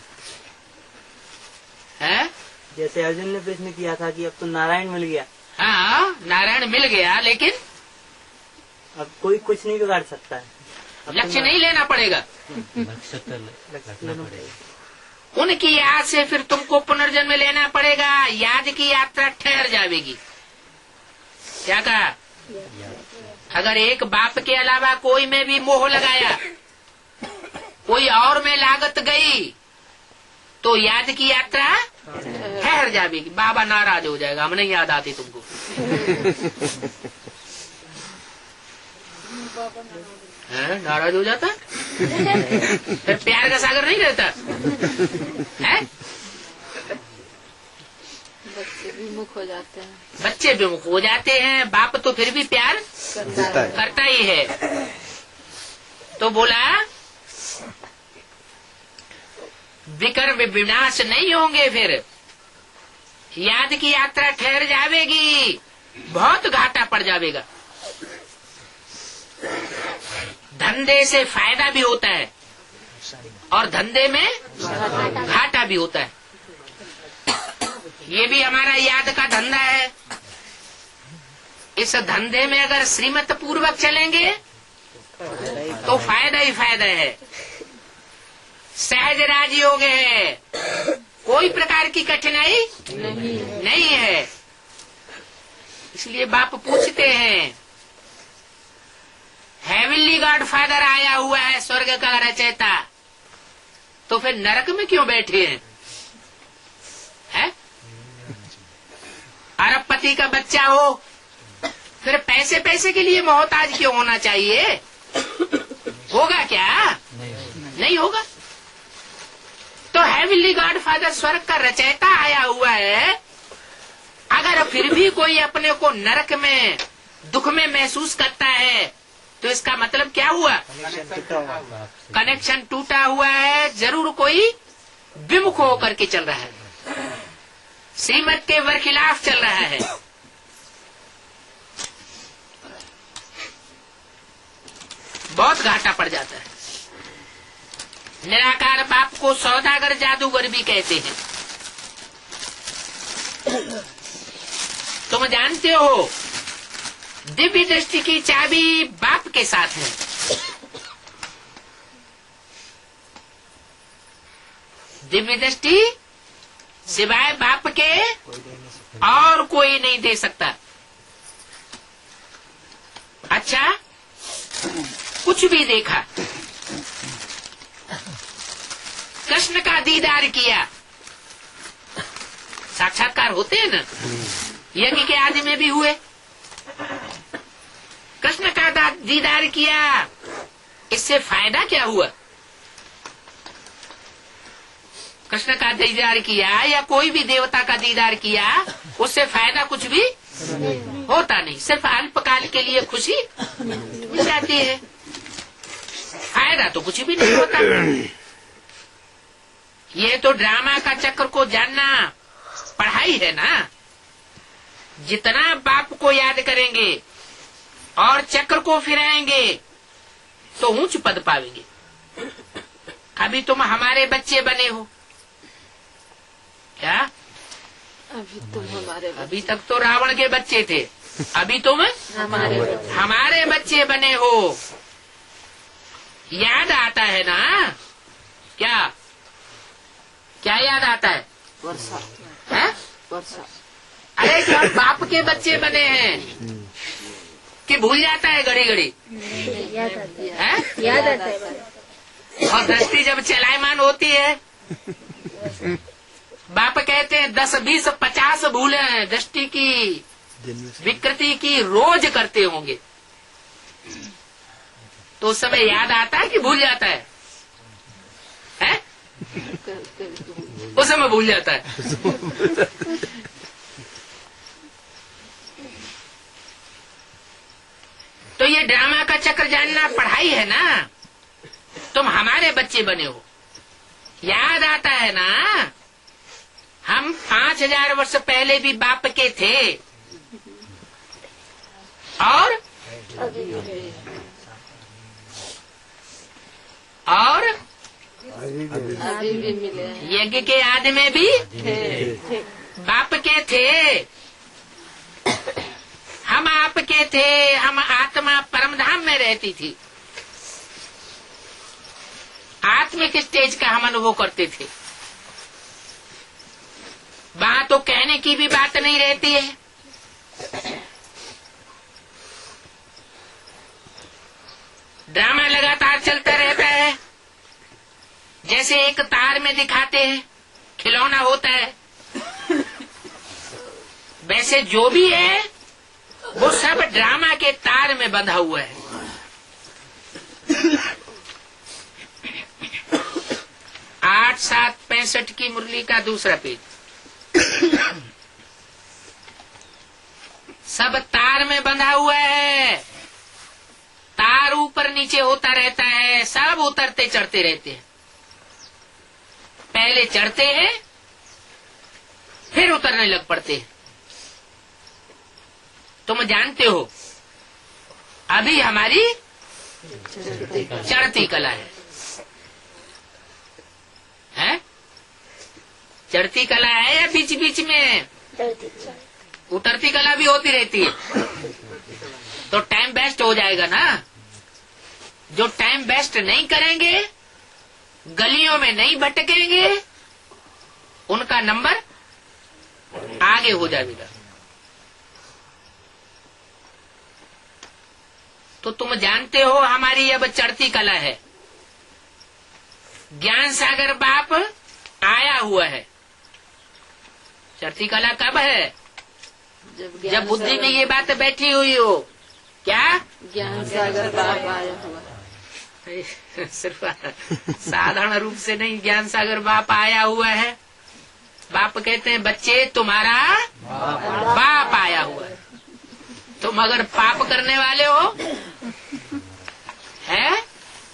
है, जैसे अर्जुन ने प्रश्न किया था कि अब तो नारायण मिल गया। हाँ, नारायण मिल गया, लेकिन अब कोई कुछ नहीं बिगाड़ सकता है। लक्ष्य नहीं लेना पड़ेगा। उनकी याद से फिर तुमको पुनर्जन्म लेना पड़ेगा। याद की यात्रा ठहर जाएगी। क्या कहा? अगर एक बाप के अलावा कोई में भी मोह लगाया, कोई और में लागत गई, तो याद की यात्रा ठहर जाएगी। बाबा नाराज हो जाएगा, हम नहीं याद आती तुमको। नाराज हो जाता फिर प्यार का सागर नहीं रहता है। बच्चे विमुख हो जाते हैं। बच्चे विमुख हो जाते हैं। बाप तो फिर भी प्यार करता ही है। तो बोला विकर्म विनाश नहीं होंगे, फिर याद की यात्रा ठहर जाएगी, बहुत घाटा पड़ जाएगा। धंधे से फायदा भी होता है और धंधे में घाटा भी होता है। ये भी हमारा याद का धंधा है। इस धंधे में अगर श्रीमत पूर्वक चलेंगे तो फायदा ही फायदा है। सहज राजयोग है, कोई प्रकार की कठिनाई नहीं है। इसलिए बाप पूछते हैं, हेवनली गॉड फादर आया हुआ है, स्वर्ग का रचयिता, तो फिर नरक में क्यों बैठे हैं? है? अरबपति का बच्चा हो, फिर पैसे के लिए मोहताज क्यों होना चाहिए? होगा क्या? नहीं होगा। तो हेवनली गॉड फादर स्वर्ग का रचयिता आया हुआ है। अगर फिर भी कोई अपने को नरक में दुख में महसूस करता है, तो इसका मतलब क्या हुआ? कनेक्शन टूटा हुआ है। जरूर कोई विमुख होकर के चल रहा है, श्रीमत के बरखिलाफ चल रहा है। बहुत घाटा पड़ जाता है। निराकार बाप को सौदागर जादूगर भी कहते हैं। तुम जानते हो दिव्य दृष्टि की चाबी बाप के साथ है। दिव्य दृष्टि सिवाय बाप के और कोई नहीं दे सकता। अच्छा, कुछ भी देखा, कृष्ण का दीदार किया, साक्षात्कार होते हैं ना, यज्ञ के आदि में भी हुए। कृष्ण का दीदार किया, इससे फायदा क्या हुआ? कृष्ण का दीदार किया या कोई भी देवता का दीदार किया, उससे फायदा कुछ भी होता नहीं। सिर्फ अल्पकाल के लिए खुशी मिल जाती है, फायदा तो कुछ भी नहीं होता। ये तो ड्रामा का चक्र को जानना पढ़ाई है ना। जितना बाप को याद करेंगे और चक्र को फिराएंगे तो ऊंच पद पावेंगे। अभी तुम हमारे बच्चे बने हो क्या? अभी तुम हमारे अभी तक तो रावण के बच्चे थे, अभी तुम हमारे बच्चे बने हो। याद आता है ना? क्या क्या याद आता है? वर्षा है? वर्षा। अरे सब बाप के बच्चे बने हैं कि भूल जाता है घड़ी घड़ी? याद आता है। और दृष्टि जब चलायमान होती है, बाप कहते हैं 10, 20, 50 भूले हैं दृष्टि की विकृति की रोज करते होंगे, तो उस समय याद आता है कि भूल जाता है? हैं? उस समय भूल जाता है। तो ये ड्रामा का चक्र जानना पढ़ाई है ना। तुम हमारे बच्चे बने हो, याद आता है ना? हम 5000 वर्ष पहले भी बाप के थे और अभी भी मिले हैं। यज्ञ के आदि में भी बाप के थे, हम आपके थे। हम आत्मा परमधाम में रहती थी, आत्मिक स्टेज का हम अनुभव करते थे। वहां तो कहने की भी बात नहीं रहती है। ड्रामा लगातार चलता रहता है, जैसे एक तार में दिखाते हैं खिलौना होता है, वैसे जो भी है वो सब ड्रामा के तार में बंधा हुआ है। 8/7/65 की मुरली का दूसरा पेज। सब तार में बंधा हुआ है, तार ऊपर नीचे होता रहता है, सब उतरते चढ़ते रहते हैं। पहले चढ़ते हैं फिर उतरने लग पड़ते हैं। तुम जानते हो अभी हमारी चढ़ती कला है? चढ़ती कला है या बीच बीच में उतरती कला भी होती रहती है? तो टाइम वेस्ट हो जाएगा ना। जो टाइम वेस्ट नहीं करेंगे, गलियों में नहीं भटकेंगे, उनका नंबर आगे हो जाएगा। तो तुम जानते हो हमारी अब चढ़ती कला है। ज्ञान सागर बाप आया हुआ है। चढ़ती कला कब है? जब बुद्धि में ये बात बैठी हुई हो। क्या? ज्ञान सागर बाप आया हुआ है। सिर्फ साधारण रूप से नहीं, ज्ञान सागर बाप आया हुआ है। बाप कहते हैं बच्चे तुम्हारा बाप आया हुआ है। तुम अगर पाप करने वाले हो है,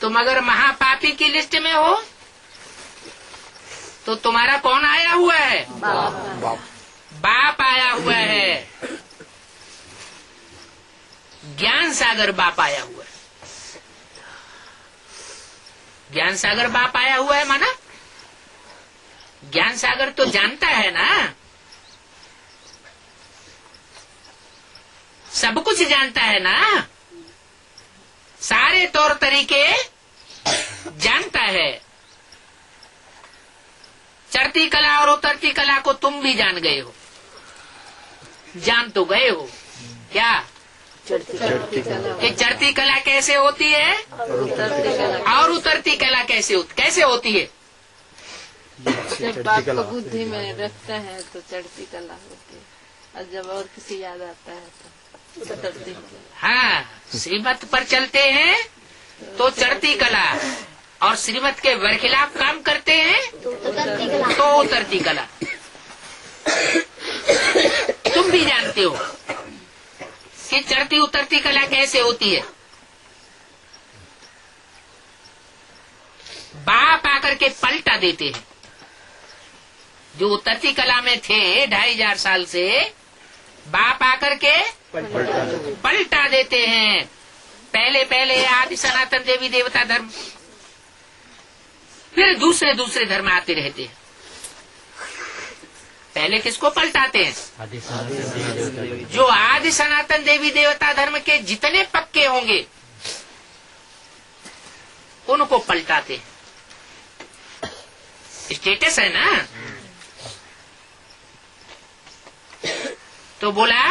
तुम अगर महापापी की लिस्ट में हो, तो तुम्हारा कौन आया हुआ है? बाप आया हुआ है। ज्ञान सागर बाप आया हुआ है। ज्ञान सागर बाप आया हुआ है माना ज्ञान सागर तो जानता है ना, सब कुछ जानता है ना, सारे तौर तरीके जानता है। चढ़ती कला और उतरती कला को तुम भी जान गए हो, जान तो गए हो। क्या? कि चढ़ती कला कैसे होती है और उतरती कला कैसे होती है? जब बाप को बुद्धि में रखते हैं तो चढ़ती कला होती है, और जब और किसी याद आता है तो उतरती कला। हाँ, श्रीमत पर चलते हैं तो चढ़ती कला, और श्रीमत के बरखिलाफ काम करते हैं तो उतरती कला। तुम भी जानते हो कि चढ़ती उतरती कला कैसे होती है। बाप आकर के पलटा देते हैं। जो उतरती कला में थे 2500 साल से, बाप आकर के पलटा देते हैं। पहले पहले आदि सनातन देवी देवता धर्म, फिर दूसरे दूसरे धर्म आते रहते हैं। पहले किसको पलटाते हैं? जो आदि सनातन देवी देवता धर्म के जितने पक्के होंगे उनको पलटाते हैं। स्टेटस है ना। तो बोला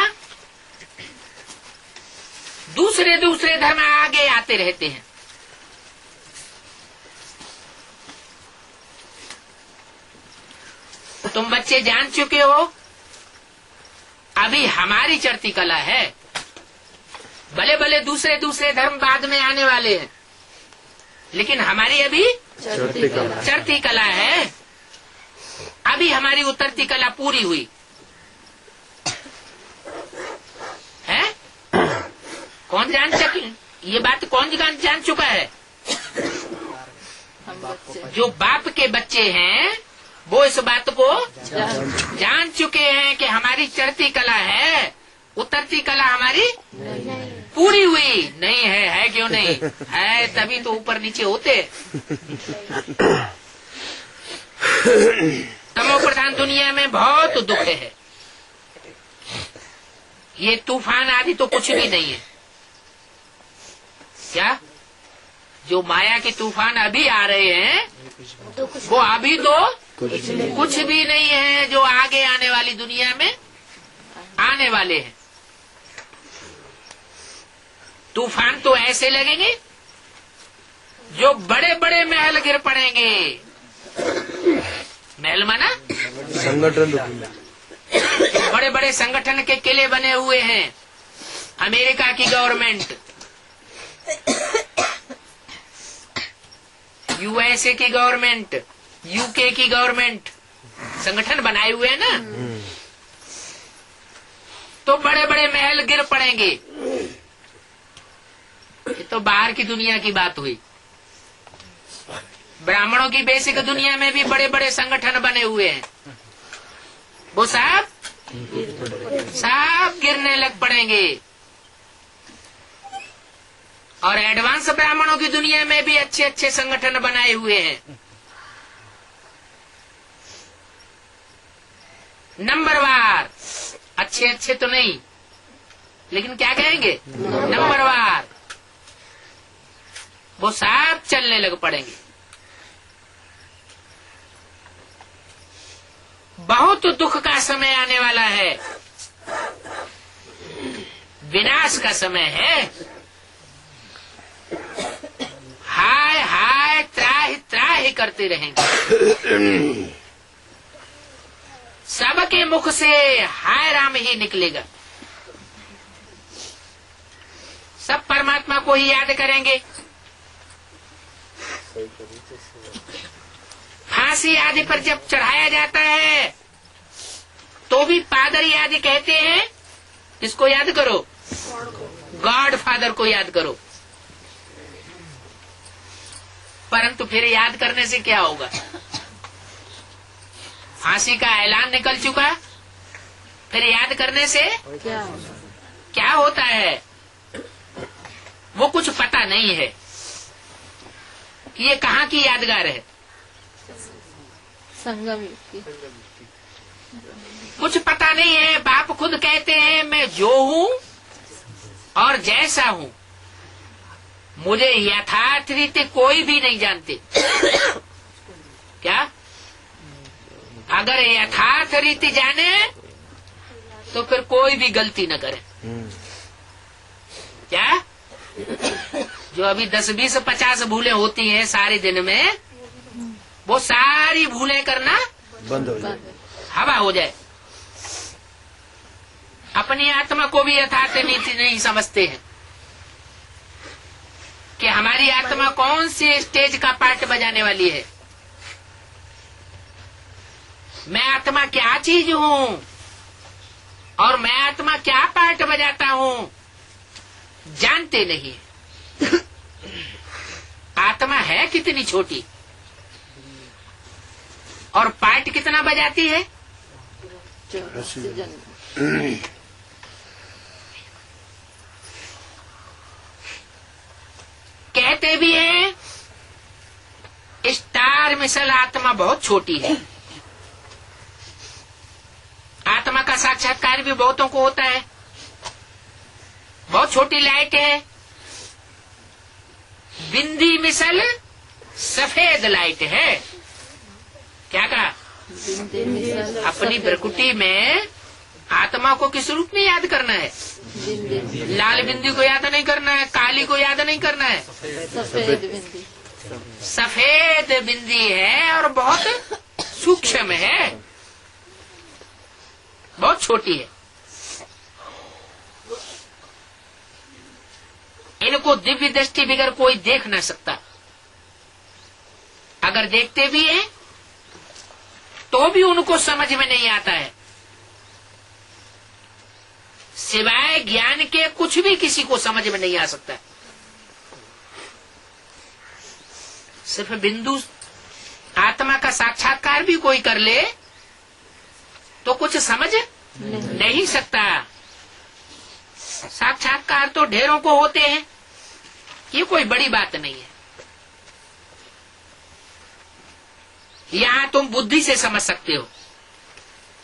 दूसरे दूसरे धर्म आगे आते रहते हैं। तुम बच्चे जान चुके हो अभी हमारी चढ़ती कला है। भले भले दूसरे दूसरे धर्म बाद में आने वाले हैं, लेकिन हमारी अभी चढ़ती कला है। अभी हमारी उतरती कला पूरी हुई है। कौन जान सके ये बात? कौन जान चुका है? जो बाप के बच्चे हैं वो इस बात को जान चुके हैं कि हमारी चढ़ती कला है, उतरती कला हमारी पूरी हुई नहीं है। है क्यों नहीं है? तभी तो ऊपर नीचे होते। तमो प्रधान दुनिया में बहुत दुख है। ये तूफान आदि तो कुछ भी नहीं है। क्या जो माया के तूफान अभी आ रहे हैं वो अभी तो कुछ भी नहीं है जो आगे आने वाली दुनिया में आने वाले हैं। तूफान तो ऐसे लगेंगे जो बड़े बड़े महल गिर पड़ेंगे। महल माना संगठन, बड़े बड़े संगठन के किले बने हुए हैं। अमेरिका की गवर्नमेंट, यूएसए की गवर्नमेंट, यूके की गवर्नमेंट संगठन बनाए हुए हैं ना। तो बड़े बड़े महल गिर पड़ेंगे। ये तो बाहर की दुनिया की बात हुई। ब्राह्मणों की बेसिक दुनिया में भी बड़े बड़े संगठन बने हुए हैं। वो सब गिरने लग पड़ेंगे। और एडवांस ब्राह्मणों की दुनिया में भी अच्छे अच्छे संगठन बनाए हुए हैं। नंबरवार, अच्छे अच्छे तो नहीं, लेकिन क्या कहेंगे नंबरवार। वो सब चलने लग पड़ेंगे। बहुत दुख का समय आने वाला है, विनाश का समय है। हाय हाय त्राहि त्राहि करते रहेंगे। सबके मुख से हाय राम ही निकलेगा। सब परमात्मा को ही याद करेंगे। फांसी आदि पर जब चढ़ाया जाता है तो भी पादरी आदि कहते हैं इसको याद करो, गॉड फादर को याद करो। परंतु फिर याद करने से क्या होगा? फांसी का ऐलान निकल चुका, फिर याद करने से क्या होता है? वो कुछ पता नहीं है कि ये कहाँ की यादगार है। संगम की कुछ पता नहीं है। बाप खुद कहते हैं मैं जो हूँ और जैसा हूँ, मुझे यथार्थ रीति कोई भी नहीं जानते। क्या? अगर यथार्थ रीति जाने तो फिर कोई भी गलती न करे। क्या? जो अभी 10, 20, 50 भूलें होती हैं सारे दिन में, वो सारी भूलें करना बंद हो जाए, हवा हो जाए। अपनी आत्मा को भी यथार्थ नीति नहीं समझते हैं कि हमारी आत्मा कौन सी स्टेज का पार्ट बजाने वाली है। मैं आत्मा क्या चीज हूँ और मैं आत्मा क्या पार्ट बजाता हूँ, जानते नहीं। आत्मा है कितनी छोटी और पार्ट कितना बजाती है। देखते भी हैं स्टार मिसल आत्मा बहुत छोटी है। आत्मा का साक्षात्कार भी बहुतों को होता है, बहुत छोटी लाइट है। बिंदी मिसल सफेद लाइट है। क्या कहा? अपनी प्रकृति में आत्मा को किस रूप में याद करना है? लाल बिंदी को याद नहीं करना है, काली को याद नहीं करना है, सफेद बिंदी है और बहुत सूक्ष्म है, बहुत छोटी है। इनको दिव्य दृष्टि बगैर कोई देख न सकता। अगर देखते भी हैं तो भी उनको समझ में नहीं आता है। सिवाय ज्ञान के कुछ भी किसी को समझ में नहीं आ सकता। सिर्फ बिंदु आत्मा का साक्षात्कार भी कोई कर ले तो कुछ समझ नहीं सकता। साक्षात्कार तो ढेरों को होते हैं, ये कोई बड़ी बात नहीं है। यहां तुम बुद्धि से समझ सकते हो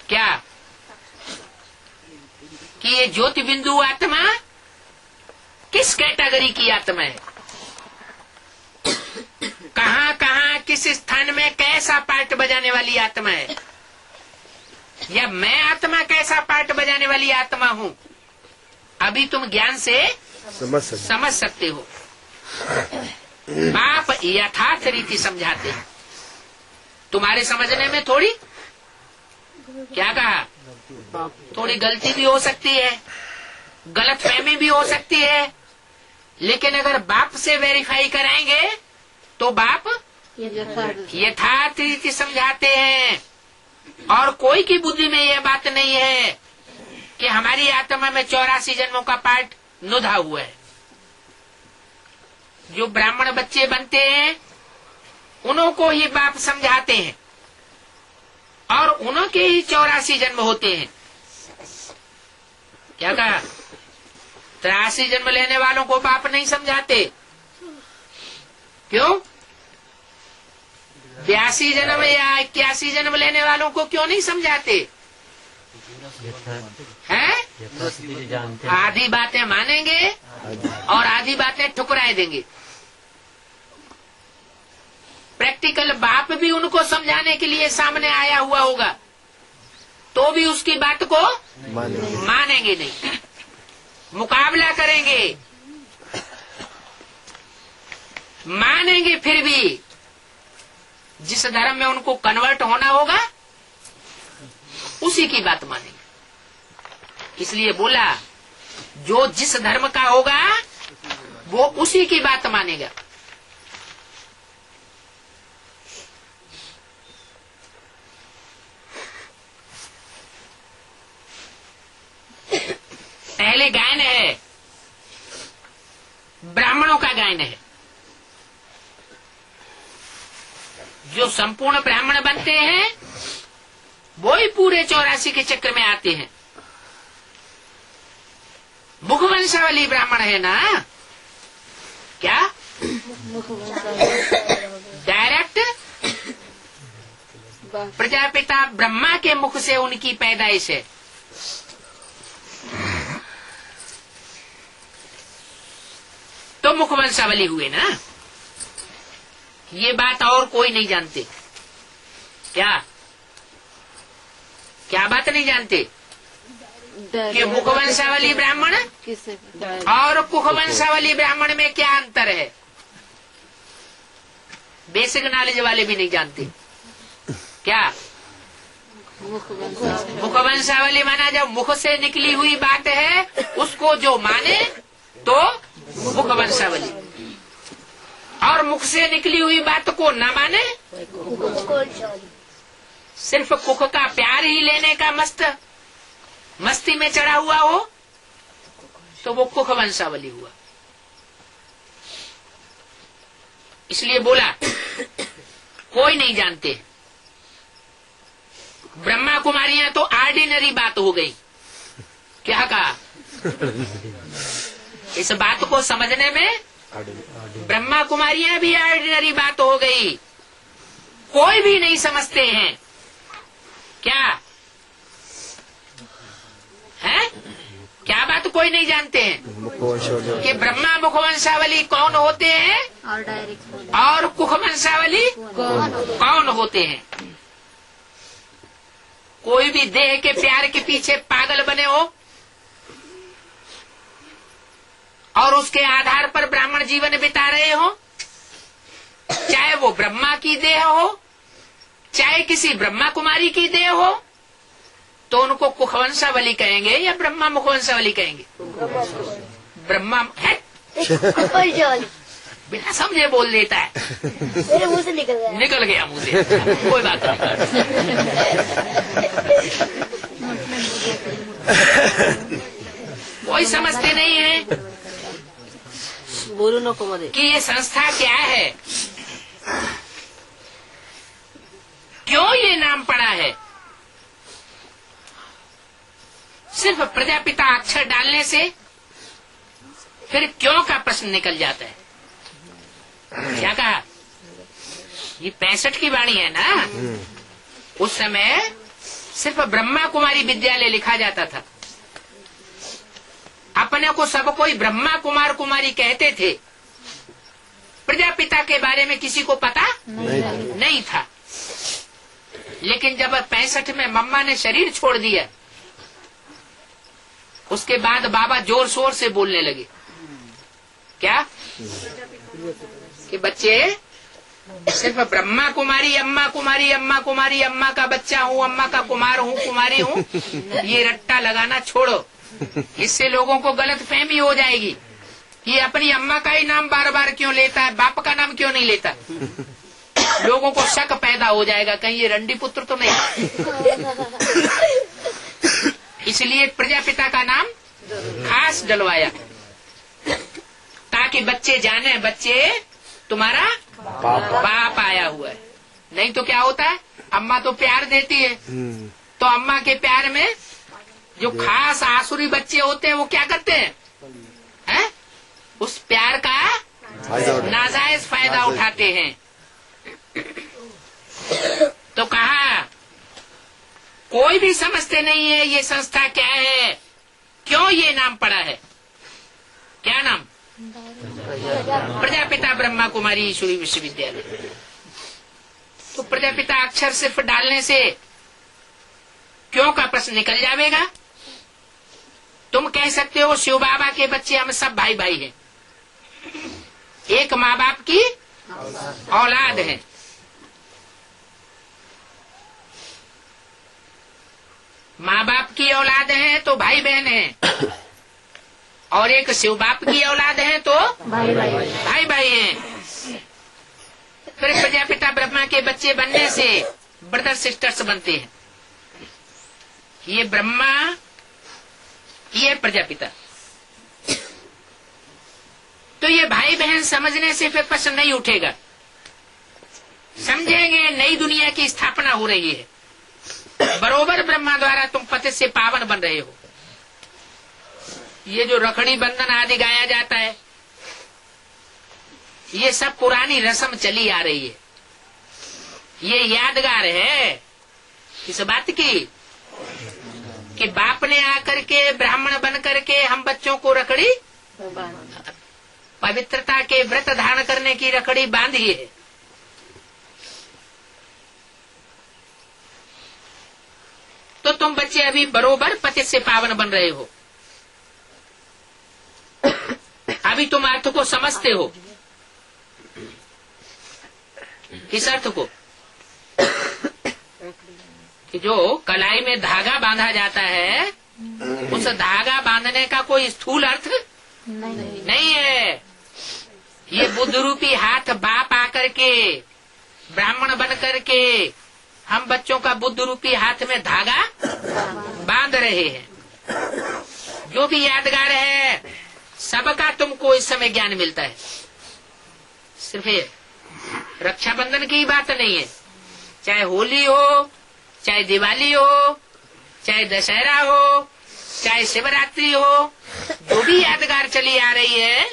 क्या कि ये ज्योति बिंदु आत्मा किस कैटेगरी की आत्मा है, कहां कहां किस स्थान में कैसा पार्ट बजाने वाली आत्मा है, या मैं आत्मा कैसा पार्ट बजाने वाली आत्मा हूं। अभी तुम ज्ञान से समझ सकते हो। बाप यथार्थ रीति समझाते हैं, तुम्हारे समझने में थोड़ी क्या कहा, थोड़ी गलती भी हो सकती है, गलतफहमी भी हो सकती है, लेकिन अगर बाप से वेरीफाई कराएंगे तो बाप यथार्थ रीति समझाते हैं। और कोई की बुद्धि में यह बात नहीं है कि हमारी आत्मा में 84 जन्मों का पार्ट नुधा हुआ है। जो ब्राह्मण बच्चे बनते हैं उन्हों को ही बाप समझाते हैं और उन्हों के ही 84 जन्म होते हैं। क्या कहा? 83 जन्म लेने वालों को बाप नहीं समझाते। क्यों? 82 जन्म या 81 जन्म लेने वालों को क्यों नहीं समझाते हैं? आधी बातें मानेंगे और आधी बातें ठुकराए देंगे। प्रैक्टिकल बाप भी उनको समझाने के लिए सामने आया हुआ होगा तो भी उसकी बात को मानेंगे नहीं, मुकाबला करेंगे। मानेंगे फिर भी जिस धर्म में उनको कन्वर्ट होना होगा उसी की बात मानेंगे। इसलिए बोला जो जिस धर्म का होगा वो उसी की बात मानेगा। पहले गायन है, ब्राह्मणों का गायन है। जो संपूर्ण ब्राह्मण बनते हैं वो ही पूरे 84 के चक्र में आते हैं। मुखवंशावली ब्राह्मण है ना, क्या डायरेक्ट प्रजापिता ब्रह्मा के मुख से उनकी पैदाइश है। तो मुखवंशावली हुए ना। ये बात और कोई नहीं जानते। क्या क्या बात नहीं जानते कि मुखवंशावली ब्राह्मण और कुखवंशावली ब्राह्मण में क्या अंतर है। बेसिक नॉलेज वाले भी नहीं जानते। क्या मुखवंशावली माना जब मुख से निकली हुई बात है उसको जो माने तो मुखवंशावली, और मुख से निकली हुई बात को न माने, सिर्फ कुख का प्यार ही लेने का मस्ती में चढ़ा हुआ हो तो वो कुख वंशावली हुआ। इसलिए बोला कोई नहीं जानते। ब्रह्मा कुमारियां तो ऑर्डिनरी बात हो गई। क्या कहा? इस बात को समझने में ब्रह्मा कुमारियां भी ऑर्डिनरी बात हो गई, कोई भी नहीं समझते हैं। क्या है? क्या बात कोई नहीं जानते हैं कि ब्रह्मा मुखवंशावली कौन होते हैं और कुखवंशावली कौन होते हैं। कोई भी देह के प्यार के पीछे पागल बने हो और उसके आधार पर ब्राह्मण जीवन बिता रहे हो, चाहे वो ब्रह्मा की देह हो चाहे किसी ब्रह्मा कुमारी की देह हो, तो उनको कुखवंशावली कहेंगे या ब्रह्मा मुखवंशावली कहेंगे? ब्रह्मा है बिना समझे बोल देता है, मेरे मुंह से निकल गया मुंह से, कोई बात नहीं। कोई समझते नहीं है कि ये संस्था क्या है, क्यों ये नाम पड़ा है। सिर्फ प्रजापिता अक्षर डालने से फिर क्यों का प्रश्न निकल जाता है। क्या कहा? ये 65 की वाणी है ना। उस समय सिर्फ ब्रह्मा कुमारी विद्यालय लिखा जाता था, अपने को सब कोई ब्रह्मा कुमार कुमारी कहते थे, प्रजापिता के बारे में किसी को पता नहीं था। लेकिन जब 65 में मम्मा ने शरीर छोड़ दिया, उसके बाद बाबा जोर शोर से बोलने लगे। क्या? कि बच्चे सिर्फ ब्रह्मा कुमारी अम्मा कुमारी अम्मा कुमारी अम्मा का बच्चा हूँ, अम्मा का कुमार हूँ, कुमारी हूँ, ये रट्टा लगाना छोड़ो। इससे लोगों को गलत फहमी हो जाएगी कि अपनी अम्मा का ही नाम बार बार क्यों लेता है, बाप का नाम क्यों नहीं लेता। लोगों को शक पैदा हो जाएगा, कहीं ये रंडी पुत्र तो नहीं। इसलिए प्रजापिता का नाम खास डलवाया ताकि बच्चे जाने बच्चे तुम्हारा बाप आया हुआ है। नहीं तो क्या होता है, अम्मा तो प्यार देती है, तो अम्मा के प्यार में जो खास आसुरी बच्चे होते हैं वो क्या करते हैं? उस प्यार का नाजायज फायदा उठाते हैं। तो कहा कोई भी समझते नहीं है ये संस्था क्या है, क्यों ये नाम पड़ा है। क्या नाम? प्रजापिता ब्रह्मा कुमारी ईश्वरी विश्वविद्यालय। तो प्रजापिता अक्षर सिर्फ डालने से क्यों का प्रश्न निकल जाएगा। तुम कह सकते हो शिव बाबा के बच्चे हम सब भाई भाई हैं, एक माँ बाप की औलाद है। माँ बाप की औलाद है तो भाई बहन है, और एक शिव बाप की औलाद है तो भाई भाई हैं। फिर प्रजापिता ब्रह्मा के बच्चे बनने से ब्रदर सिस्टर्स बनते हैं। ये ब्रह्मा, ये प्रजापिता। तो ये भाई बहन समझने से फिर प्रश्न नहीं उठेगा। समझेंगे नई दुनिया की स्थापना हो रही है, बरोबर ब्रह्मा द्वारा तुम पति से पावन बन रहे हो। ये जो रखड़ी बंधन आदि गाया जाता है, ये सब पुरानी रस्म चली आ रही है। ये यादगार है इस बात की कि बाप ने आकर के ब्राह्मण बन करके हम बच्चों को रखड़ी, पवित्रता के व्रत धारण करने की रखड़ी बांधी है। तो तुम बच्चे अभी बरोबर पति से पावन बन रहे हो। अभी तुम अर्थ को समझते हो। किस अर्थ को? कि जो कलाई में धागा बांधा जाता है, उस धागा बांधने का कोई स्थूल अर्थ नहीं है। ये बुद्ध रूपी हाथ बाप आकर के ब्राह्मण बन करके हम बच्चों का बुद्ध रूपी हाथ में धागा बांध रहे हैं। जो भी यादगार है सबका तुमको इस समय ज्ञान मिलता है। सिर्फ ये रक्षाबंधन की बात नहीं है, चाहे होली हो, चाहे दिवाली हो, चाहे दशहरा हो, चाहे शिवरात्रि हो, जो भी यादगार चली आ रही है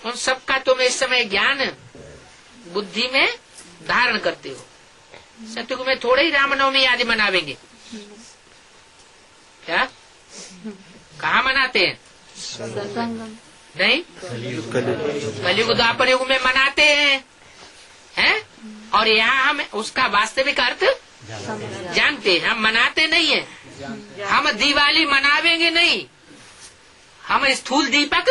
उन सबका तुम इस समय ज्ञान बुद्धि में धारण करते हो। सतयुग में थोड़े ही रामनवमी आदि मनावेंगे, क्या कहाँ मनाते हैं? नहीं, कलयुग द्वापर युग में मनाते हैं, और यहाँ हम उसका वास्तविक अर्थ जानते हैं। हम मनाते नहीं है, हम दिवाली मनावेंगे नहीं, हम स्थूल दीपक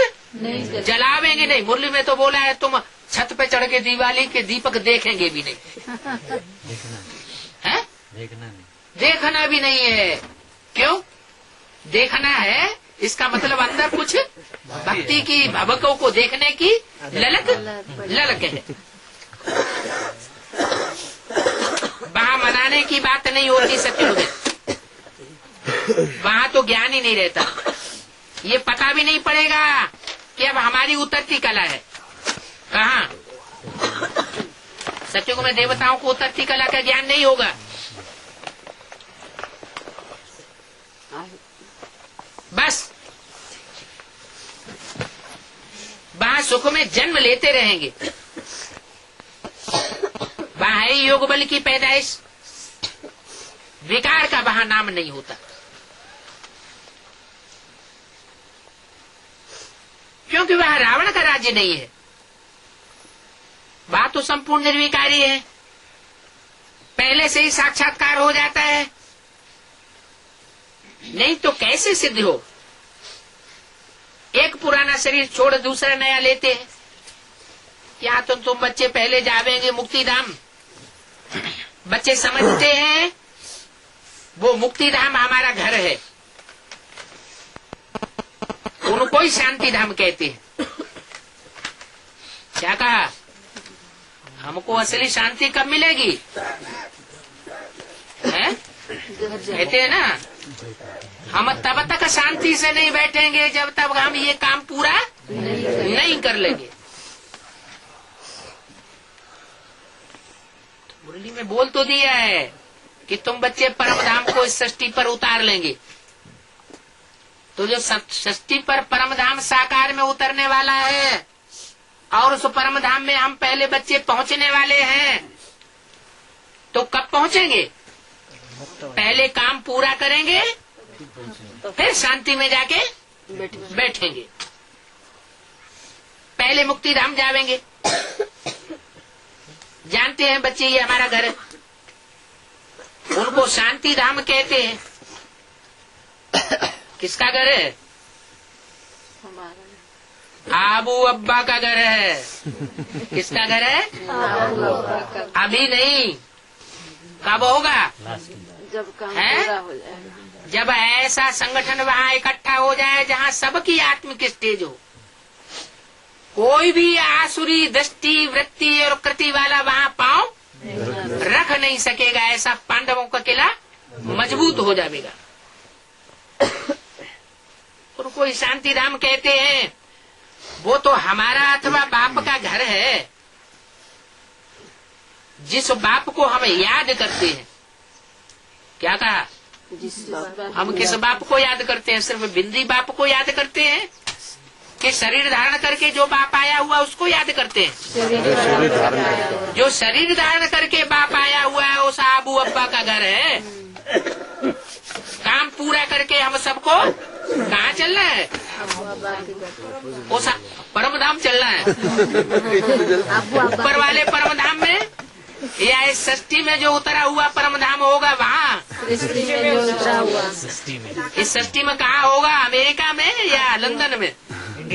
जलावेंगे नहीं। मुरली में तो बोला है तुम छत पे चढ़ के दिवाली के दीपक देखेंगे भी नहीं, है? देखना भी नहीं है। क्यों देखना है? इसका मतलब अंदर कुछ भक्ति की भवकों को देखने की ललक है। वहाँ मनाने की बात नहीं होती सत्युग में, वहाँ तो ज्ञान ही नहीं रहता। ये पता भी नहीं पड़ेगा कि अब हमारी उतरती कला है कहाँ। सत्युग में देवताओं को उतरती कला का ज्ञान नहीं होगा। बस वहाँ सुख में जन्म लेते रहेंगे, वहाँ है योग बल की पैदाइश, विकार का वहाँ नाम नहीं होता। क्योंकि वह रावण का राज्य नहीं है, बात तो संपूर्ण निर्विकारी है, पहले से ही साक्षात्कार हो जाता है। नहीं तो कैसे सिद्ध हो? एक पुराना शरीर छोड़ दूसरा नया लेते हैं। क्या तुम बच्चे पहले जावेंगे मुक्ति धाम? बच्चे समझते हैं वो मुक्ति धाम हमारा घर है, उनको ही शांति धाम कहते हैं। क्या कहा? हमको असली शांति कब मिलेगी? है? कहते हैं ना, हम तब तक शांति से नहीं बैठेंगे जब तक हम ये काम पूरा नहीं कर लेंगे। मुरली में बोल तो दिया है कि तुम बच्चे परम धाम को इस षष्ठी पर उतार लेंगे। तो जो षष्ठी पर परम धाम साकार में उतरने वाला है और उस परम धाम में हम पहले बच्चे पहुंचने वाले हैं, तो कब पहुंचेंगे? पहले काम पूरा करेंगे, फिर शांति में जाके बैठेंगे। पहले मुक्ति धाम जावेंगे। जानते हैं बच्चे ये हमारा घर है, उनको शांति धाम कहते हैं। किसका घर है? आबू अब्बा का घर है। किसका घर है? अभी नहीं, कब होगा? जब काम है? पूरा हो जाएगा, जब ऐसा संगठन वहाँ इकट्ठा हो जाए जहाँ सबकी आत्मिक स्टेज हो, कोई भी आसुरी दृष्टि वृत्ति और कृति वाला वहाँ पांव रख नहीं सकेगा। ऐसा पांडवों का किला मजबूत हो जाएगा। उनको ही शांति धाम कहते हैं। वो तो हमारा अथवा बाप का घर है, जिस बाप को हम याद करते हैं। क्या कहा? हम किस बाप को याद करते हैं? सिर्फ बिंदी बाप को याद करते हैं कि शरीर धारण करके जो बाप आया हुआ उसको याद करते हैं? जो शरीर धारण करके बाप आया हुआ है उस आबू अब्बा का घर है। काम पूरा करके हम सबको कहाँ चलना है? उस परम धाम चलना है। ऊपर वाले परम धाम में या इस षष्ठी में जो उतरा हुआ परम धाम होगा वहाँ? इस षष्ठी में कहाँ होगा? अमेरिका में या लंदन में?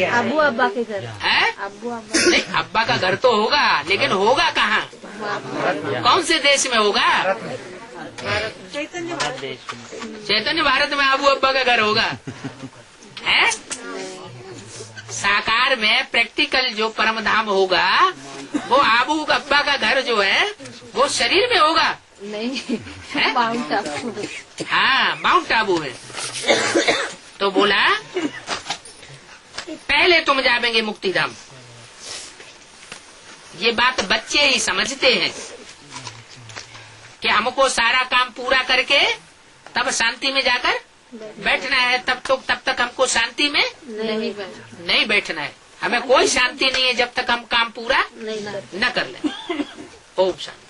अब्बू अब्बा के घर है? अब्बू अब्बा नहीं, अब्बा का घर तो होगा, लेकिन होगा कहाँ? कौन से देश में होगा? चैतन्य भारत में आबू अब्बा का घर होगा। है? साकार में प्रैक्टिकल जो परम धाम होगा वो आबू अब्बा का घर जो है वो शरीर में होगा। नहीं है? माउंट आबू। हाँ, माउंट आबू है। तो बोला पहले तुम जावेंगे मुक्ति धाम। ये बात बच्चे ही समझते हैं कि हमको सारा काम पूरा करके तब शांति में जाकर बैठना है। तब तक हमको शांति में नहीं बैठना है। हमें कोई शांति नहीं है जब तक हम काम पूरा न कर लें। ओम शांति।